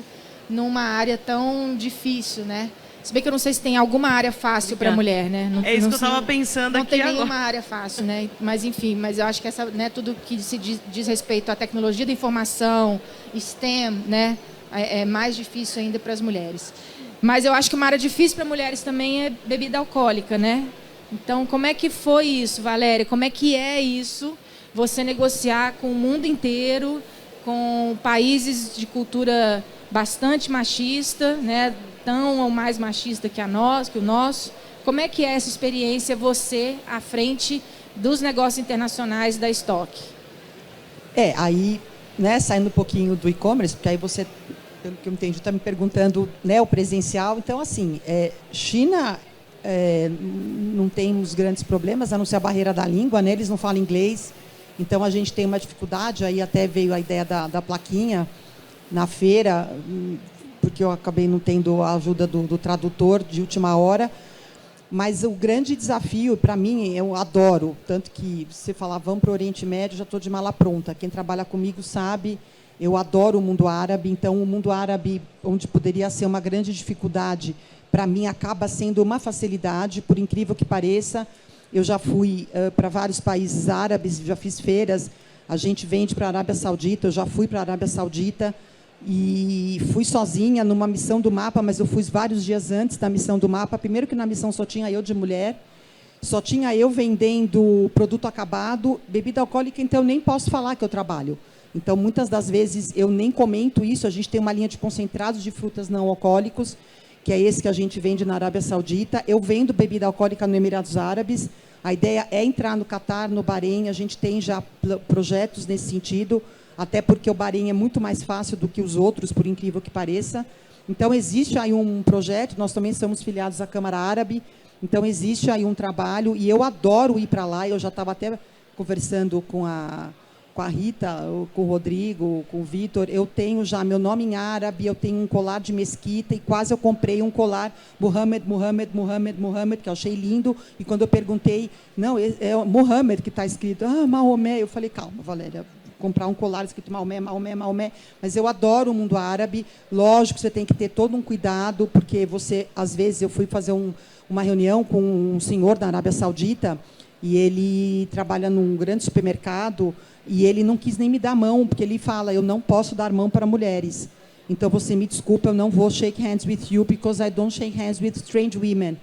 numa área tão difícil, né? Se bem que eu não sei se tem alguma área fácil para a mulher, né? É isso que eu estava pensando aqui agora. Não tem nenhuma área fácil, né? Mas, enfim, eu acho que tudo que se diz respeito à tecnologia da informação, STEM, né? É mais difícil ainda para as mulheres. Mas eu acho que uma área difícil para mulheres também é bebida alcoólica, né? Então, como é que foi isso, Valéria? Como é que é isso, você negociar com o mundo inteiro, com países de cultura bastante machista, né? Tão ou mais machista que o nosso, Como é que é essa experiência, você, à frente dos negócios internacionais da Stock? Aí, né, saindo um pouquinho do e-commerce, porque aí você, pelo que eu entendi, está me perguntando, né, o presencial. Então, assim, China, não temos grandes problemas, a não ser a barreira da língua, né, eles não falam inglês. Então, a gente tem uma dificuldade, aí até veio a ideia da plaquinha na feira, porque eu acabei não tendo a ajuda do tradutor de última hora. Mas o grande desafio, para mim, eu adoro, tanto que você falar, vamos para o Oriente Médio, já estou de mala pronta. Quem trabalha comigo sabe, eu adoro o mundo árabe, então o mundo árabe, onde poderia ser uma grande dificuldade, para mim acaba sendo uma facilidade, por incrível que pareça. Eu já fui para vários países árabes, já fiz feiras, a gente vende para a Arábia Saudita, eu já fui para a Arábia Saudita, e fui sozinha numa missão do mapa, mas eu fui vários dias antes da missão do mapa. Primeiro que na missão só tinha eu de mulher, só tinha eu vendendo produto acabado, bebida alcoólica, então eu nem posso falar que eu trabalho. Então, muitas das vezes, eu nem comento isso. A gente tem uma linha de concentrados de frutas não alcoólicos, que é esse que a gente vende na Arábia Saudita. Eu vendo bebida alcoólica no Emirados Árabes. A ideia é entrar no Catar, no Bahrein. A gente tem já projetos nesse sentido, até porque o Bahrein é muito mais fácil do que os outros, por incrível que pareça. Então, existe aí um projeto, nós também somos filiados à Câmara Árabe, então existe aí um trabalho, e eu adoro ir para lá. Eu já estava até conversando com a Rita, com o Rodrigo, com o Vitor. Eu tenho já meu nome em árabe, eu tenho um colar de mesquita, e quase eu comprei um colar Muhammad, que eu achei lindo, e quando eu perguntei, não, é Muhammad que está escrito, Maomé, eu falei, calma, Valéria, comprar um colar escrito Maomé, mas eu adoro o mundo árabe. Lógico, você tem que ter todo um cuidado, porque você, às vezes, eu fui fazer uma reunião com um senhor da Arábia Saudita, e ele trabalha num grande supermercado, e ele não quis nem me dar mão, porque ele fala, eu não posso dar mão para mulheres. Então, você me desculpa, eu não vou shake hands with you, because I don't shake hands with strange women.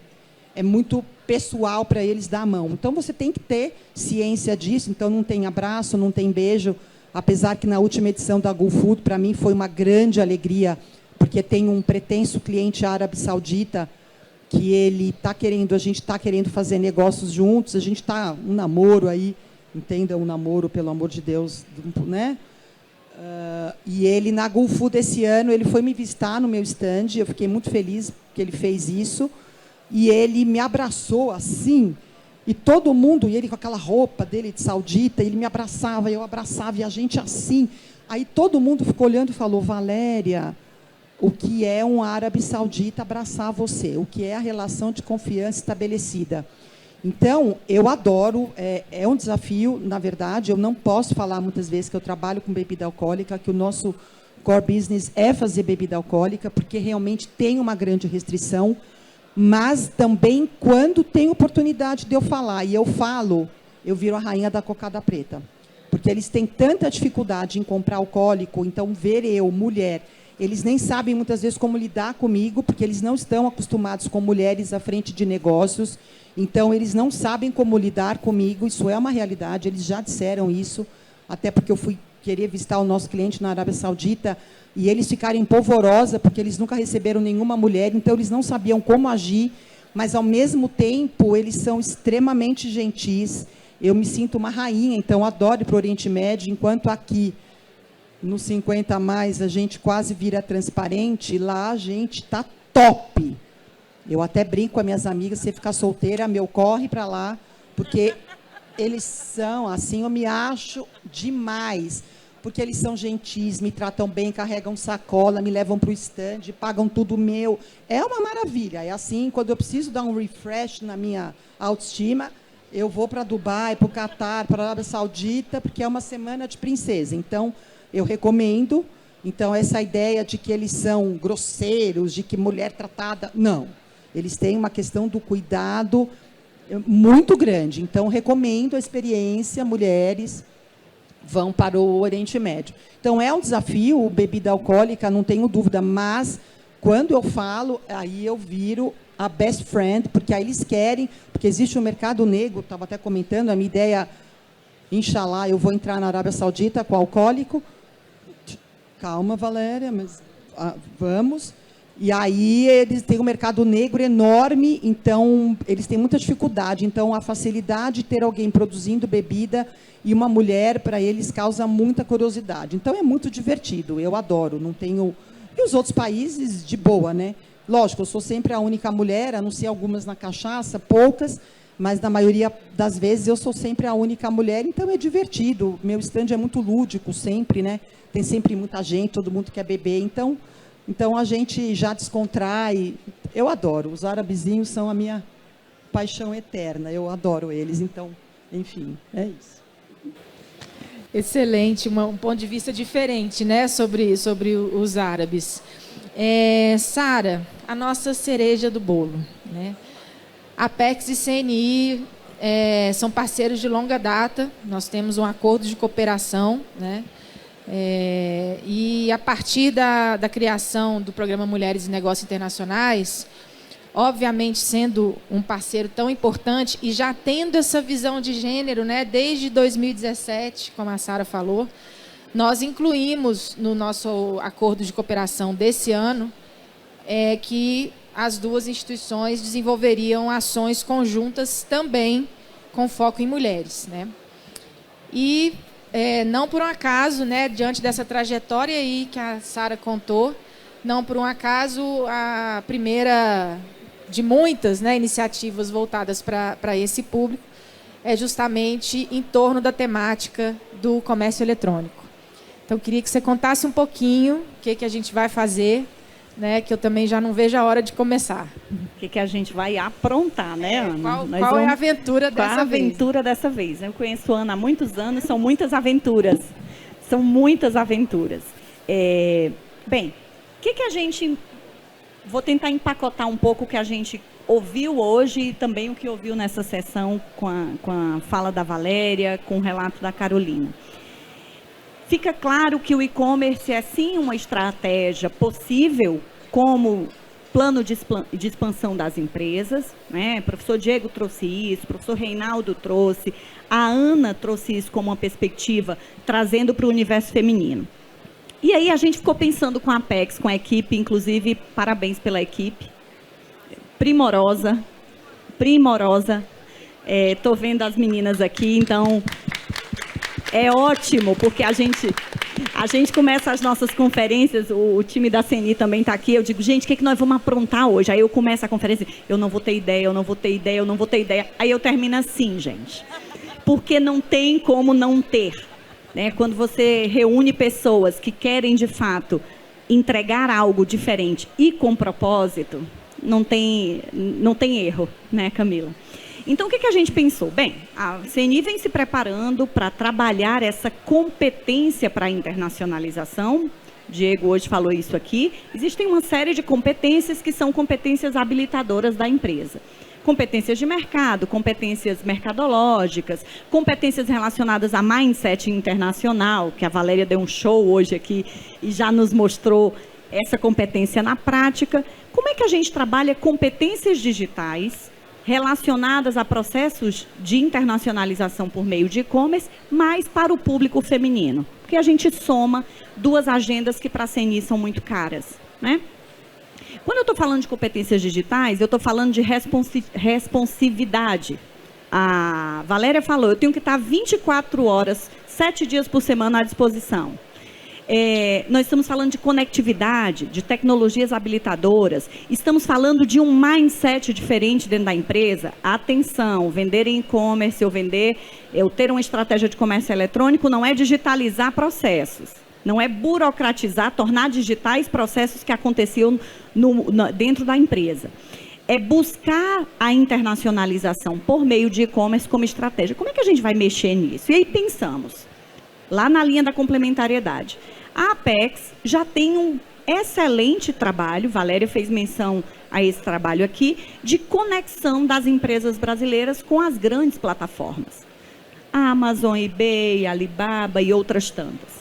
É muito pessoal para eles dar a mão. Então, você tem que ter ciência disso. Então, não tem abraço, não tem beijo. Apesar que, na última edição da Go Food, para mim, foi uma grande alegria, porque tem um pretenso cliente árabe saudita que ele está querendo, a gente está querendo fazer negócios juntos, a gente está um namoro aí, entenda, um namoro, pelo amor de Deus, né? E ele, na Go Food esse ano, ele foi me visitar no meu stand, eu fiquei muito feliz que ele fez isso, e ele me abraçou assim, e todo mundo, e ele com aquela roupa dele de saudita, ele me abraçava, eu abraçava, e a gente assim. Aí todo mundo ficou olhando e falou, Valéria, o que é um árabe saudita abraçar você? O que é a relação de confiança estabelecida? Então, eu adoro, é um desafio, na verdade. Eu não posso falar muitas vezes que eu trabalho com bebida alcoólica, que o nosso core business é fazer bebida alcoólica, porque realmente tem uma grande restrição, mas também quando tem oportunidade de eu falar, e eu falo, eu viro a rainha da cocada preta. Porque eles têm tanta dificuldade em comprar alcoólico, então ver eu, mulher, eles nem sabem muitas vezes como lidar comigo, porque eles não estão acostumados com mulheres à frente de negócios, então eles não sabem como lidar comigo, isso é uma realidade, eles já disseram isso, até porque eu fui querer visitar o nosso cliente na Arábia Saudita, e eles ficarem polvorosa, porque eles nunca receberam nenhuma mulher, então eles não sabiam como agir, mas, ao mesmo tempo, eles são extremamente gentis. Eu me sinto uma rainha, então adoro ir para o Oriente Médio, enquanto aqui, nos 50 a mais, a gente quase vira transparente, lá a gente está top. Eu até brinco com as minhas amigas, se ficar solteira, meu, corre para lá, porque eles são, assim, eu me acho demais, porque eles são gentis, me tratam bem, carregam sacola, me levam para o stand, pagam tudo meu. É uma maravilha. É assim, quando eu preciso dar um refresh na minha autoestima, eu vou para Dubai, para o Catar, para a Arábia Saudita, porque é uma semana de princesa. Então, eu recomendo. Então, essa ideia de que eles são grosseiros, de que mulher tratada... Não. Eles têm uma questão do cuidado muito grande. Então, recomendo a experiência, mulheres vão para o Oriente Médio. Então, é um desafio, bebida alcoólica, não tenho dúvida, mas, quando eu falo, aí eu viro a best friend, porque aí eles querem, porque existe um mercado negro, estava até comentando, a minha ideia, inshallah, eu vou entrar na Arábia Saudita com alcoólico. Calma, Valéria, mas vamos. E aí eles têm um mercado negro enorme, então eles têm muita dificuldade. Então a facilidade de ter alguém produzindo bebida e uma mulher, para eles, causa muita curiosidade. Então é muito divertido, eu adoro, não tenho... E os outros países, de boa, né? Lógico, eu sou sempre a única mulher, a não ser algumas na cachaça, poucas, mas na maioria das vezes eu sou sempre a única mulher, então é divertido. Meu stand é muito lúdico sempre, né? Tem sempre muita gente, todo mundo quer beber, então a gente já descontrai. Eu adoro, os árabezinhos são a minha paixão eterna, eu adoro eles, então, enfim, é isso. Excelente, um ponto de vista diferente, né, sobre os árabes. Sara, a nossa cereja do bolo, né? A Apex e CNI são parceiros de longa data, nós temos um acordo de cooperação, né? E a partir da criação do programa Mulheres e Negócios Internacionais, obviamente sendo um parceiro tão importante e já tendo essa visão de gênero, né, desde 2017, como a Sara falou, nós incluímos no nosso acordo de cooperação desse ano que as duas instituições desenvolveriam ações conjuntas também com foco em mulheres, né? E não por um acaso, né, diante dessa trajetória aí que a Sara contou, não por um acaso a primeira de muitas, né, iniciativas voltadas para esse público é justamente em torno da temática do comércio eletrônico. Então, eu queria que você contasse um pouquinho o que a gente vai fazer, né, que eu também já não vejo a hora de começar. O que a gente vai aprontar, né, Ana? Qual é a aventura dessa vez? Qual a aventura dessa vez? Eu conheço a Ana há muitos anos, são muitas aventuras. São muitas aventuras. Bem, o que a gente... Vou tentar empacotar um pouco o que a gente ouviu hoje e também o que ouviu nessa sessão com a fala da Valéria, com o relato da Carolina. Fica claro que o e-commerce é, sim, uma estratégia possível como plano de expansão das empresas, né? O professor Diego trouxe isso, o professor Reinaldo trouxe, a Ana trouxe isso como uma perspectiva, trazendo para o universo feminino. E aí a gente ficou pensando com a Apex, com a equipe, inclusive, parabéns pela equipe, primorosa. Estou vendo as meninas aqui, então é ótimo, porque a gente começa as nossas conferências, o time da CNI também está aqui, eu digo, gente, o que nós vamos aprontar hoje? Aí eu começo a conferência, eu não vou ter ideia, aí eu termino assim, gente, porque não tem como não ter. Né? Quando você reúne pessoas que querem, de fato, entregar algo diferente e com propósito, não tem erro, né, Camila? Então, o que a gente pensou? Bem, a CNI vem se preparando para trabalhar essa competência para a internacionalização. Diego hoje falou isso aqui. Existem uma série de competências que são competências habilitadoras da empresa. Competências de mercado, competências mercadológicas, competências relacionadas a mindset internacional, que a Valéria deu um show hoje aqui e já nos mostrou essa competência na prática. Como é que a gente trabalha competências digitais relacionadas a processos de internacionalização por meio de e-commerce, mas para o público feminino? Porque a gente soma duas agendas que para a CNI são muito caras, né? Quando eu estou falando de competências digitais, eu estou falando de responsividade. A Valéria falou, eu tenho que estar 24 horas, 7 dias por semana à disposição. Nós estamos falando de conectividade, de tecnologias habilitadoras, estamos falando de um mindset diferente dentro da empresa. Atenção, vender em e-commerce ou ter uma estratégia de comércio eletrônico não é digitalizar processos. Não é burocratizar, tornar digitais processos que aconteciam dentro da empresa. É buscar a internacionalização por meio de e-commerce como estratégia. Como é que a gente vai mexer nisso? E aí pensamos, lá na linha da complementariedade. A Apex já tem um excelente trabalho, Valéria fez menção a esse trabalho aqui, de conexão das empresas brasileiras com as grandes plataformas. A Amazon, eBay, Alibaba e outras tantas.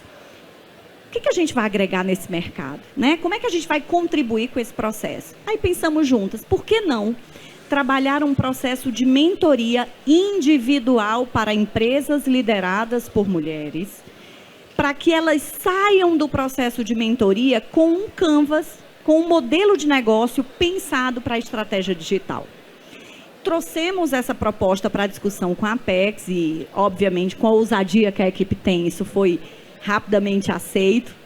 O que a gente vai agregar nesse mercado? Né? Como é que a gente vai contribuir com esse processo? Aí pensamos juntas, por que não trabalhar um processo de mentoria individual para empresas lideradas por mulheres, para que elas saiam do processo de mentoria com um canvas, com um modelo de negócio pensado para a estratégia digital. Trouxemos essa proposta para a discussão com a Apex e, obviamente, com a ousadia que a equipe tem, isso foi rapidamente aceito.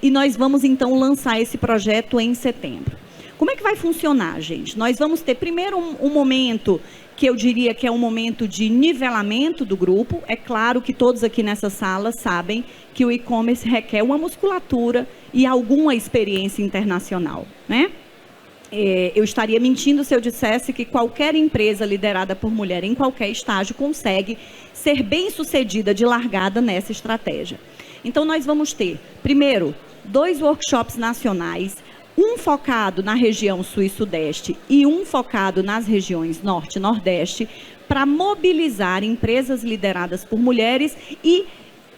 E nós vamos, então, lançar esse projeto em setembro. Como é que vai funcionar, gente? Nós vamos ter, primeiro, um momento que eu diria que é um momento de nivelamento do grupo. É claro que todos aqui nessa sala sabem que o e-commerce requer uma musculatura e alguma experiência internacional, né? Eu estaria mentindo se eu dissesse que qualquer empresa liderada por mulher em qualquer estágio consegue ser bem-sucedida de largada nessa estratégia. Então, nós vamos ter, primeiro, 2 workshops nacionais, um focado na região sul e sudeste e um focado nas regiões norte e nordeste, para mobilizar empresas lideradas por mulheres e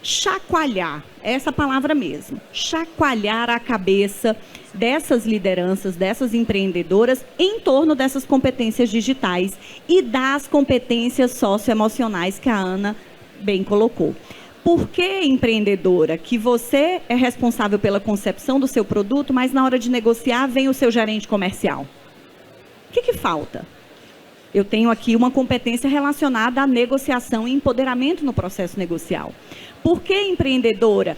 chacoalhar, essa palavra mesmo, chacoalhar a cabeça dessas lideranças, dessas empreendedoras em torno dessas competências digitais e das competências socioemocionais que a Ana bem colocou. Por que, empreendedora, que você é responsável pela concepção do seu produto, mas na hora de negociar vem o seu gerente comercial? O que falta? Eu tenho aqui uma competência relacionada à negociação e empoderamento no processo negocial. Por que, empreendedora?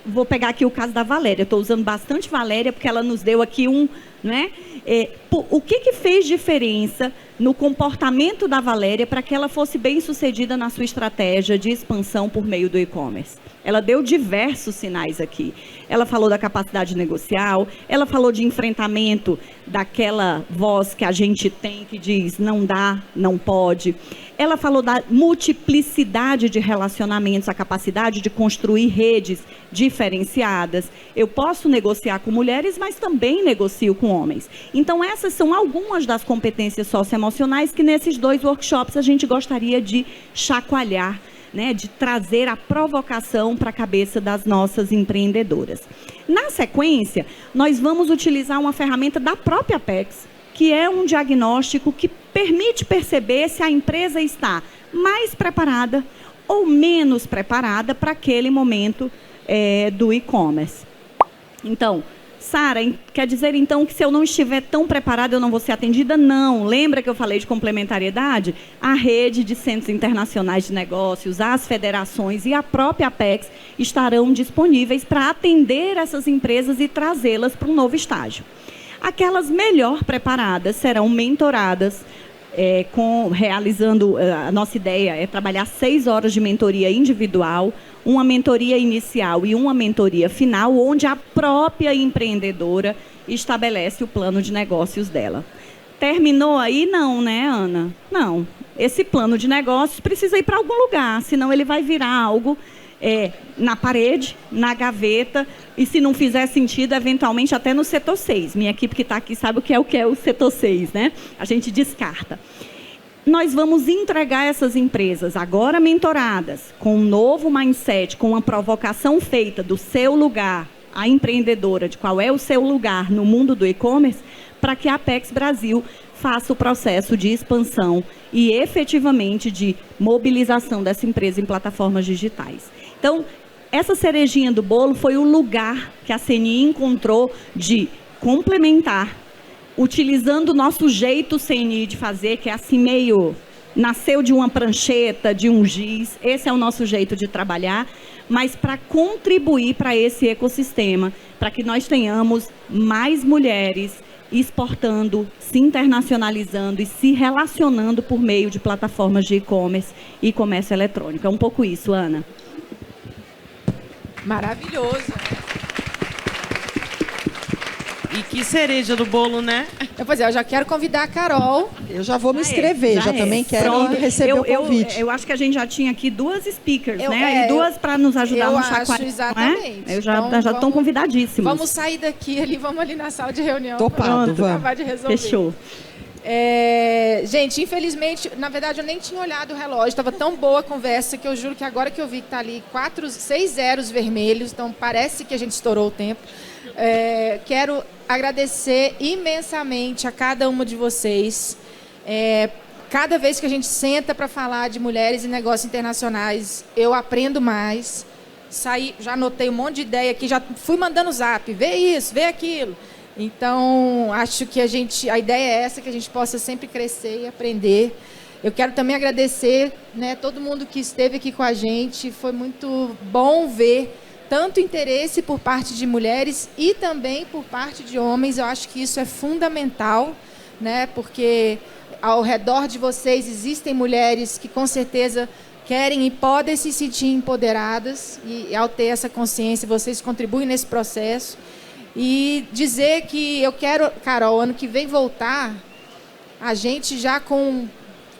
Vou pegar aqui o caso da Valéria. Estou usando bastante Valéria porque ela nos deu aqui o que fez diferença no comportamento da Valéria para que ela fosse bem-sucedida na sua estratégia de expansão por meio do e-commerce? Ela deu diversos sinais aqui. Ela falou da capacidade negocial, ela falou de enfrentamento daquela voz que a gente tem que diz não dá, não pode. Ela falou da multiplicidade de relacionamentos, a capacidade de construir redes diferenciadas. Eu posso negociar com mulheres, mas também negocio com homens. Então, essas são algumas das competências socioemocionais que nesses 2 workshops a gente gostaria de chacoalhar, né, de trazer a provocação para a cabeça das nossas empreendedoras. Na sequência, nós vamos utilizar uma ferramenta da própria Apex, que é um diagnóstico que permite perceber se a empresa está mais preparada ou menos preparada para aquele momento do e-commerce. Então, Sara, quer dizer então que se eu não estiver tão preparada eu não vou ser atendida? Não. Lembra que eu falei de complementariedade? A rede de centros internacionais de negócios, as federações e a própria Apex estarão disponíveis para atender essas empresas e trazê-las para um novo estágio. Aquelas melhor preparadas serão mentoradas, realizando, a nossa ideia é trabalhar 6 horas de mentoria individual, uma mentoria inicial e uma mentoria final, onde a própria empreendedora estabelece o plano de negócios dela. Terminou aí? Não, né, Ana? Não. Esse plano de negócios precisa ir para algum lugar, senão ele vai virar algo na parede, na gaveta, e se não fizer sentido, eventualmente até no setor 6. Minha equipe que está aqui sabe o que é o setor 6, né? A gente descarta. Nós vamos entregar essas empresas, agora mentoradas, com um novo mindset, com uma provocação feita do seu lugar, a empreendedora, de qual é o seu lugar no mundo do e-commerce, para que a Apex Brasil faça o processo de expansão e efetivamente de mobilização dessa empresa em plataformas digitais. Então, essa cerejinha do bolo foi o lugar que a CNI encontrou de complementar, utilizando o nosso jeito CNI de fazer, que é assim meio, nasceu de uma prancheta, de um giz, esse é o nosso jeito de trabalhar, mas para contribuir para esse ecossistema, para que nós tenhamos mais mulheres exportando, se internacionalizando e se relacionando por meio de plataformas de e-commerce e comércio eletrônico. É um pouco isso, Ana. Maravilhoso. E que cereja do bolo, né? Pois é, eu já quero convidar a Carol. Eu já vou me inscrever, já também quero receber o convite. Eu acho que a gente já tinha aqui 2 speakers, né? E 2 para nos ajudar no chacoalho. Exatamente. Eu já estão convidadíssimas. Vamos sair daqui, vamos ali na sala de reunião. Topado, vamos. Acabar de resolver. Fechou. Gente, infelizmente, na verdade eu nem tinha olhado o relógio, estava tão boa a conversa que eu juro que agora que eu vi que está ali 6 zeros vermelhos, então parece que a gente estourou o tempo. Quero agradecer imensamente a cada uma de vocês. Cada vez que a gente senta para falar de mulheres e negócios internacionais, eu aprendo mais. saí, já anotei um monte de ideia aqui, já fui mandando zap, vê isso, vê aquilo. Então, acho que a ideia é essa, que a gente possa sempre crescer e aprender. Eu quero também agradecer, né, todo mundo que esteve aqui com a gente. Foi muito bom ver tanto interesse por parte de mulheres e também por parte de homens. Eu acho que isso é fundamental, né, porque ao redor de vocês existem mulheres que com certeza querem e podem se sentir empoderadas, e ao ter essa consciência, vocês contribuem nesse processo. E dizer que eu quero, Carol, ano que vem voltar, a gente já com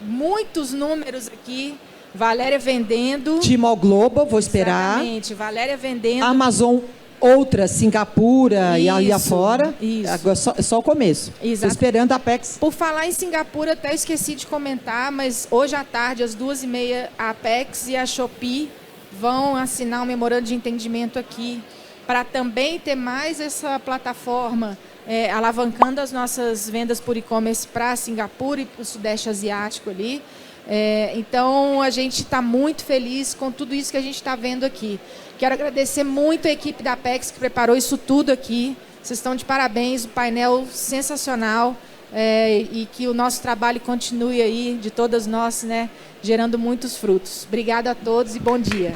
muitos números aqui, Valéria vendendo. Timor Global, vou esperar. Exatamente, Valéria vendendo. Amazon, outra, Singapura e ali Isso, afora. isso. Agora é só o começo. Estou esperando a Apex. Por falar em Singapura, até esqueci de comentar, mas hoje à tarde, às 2h30, a Apex e a Shopee vão assinar um memorando de entendimento aqui, para também ter mais essa plataforma alavancando as nossas vendas por e-commerce para Singapura e para o Sudeste Asiático ali. Então, a gente está muito feliz com tudo isso que a gente está vendo aqui. Quero agradecer muito a equipe da Apex que preparou isso tudo aqui. Vocês estão de parabéns, o painel sensacional, e que o nosso trabalho continue aí, de todas nós, né, gerando muitos frutos. Obrigada a todos e bom dia.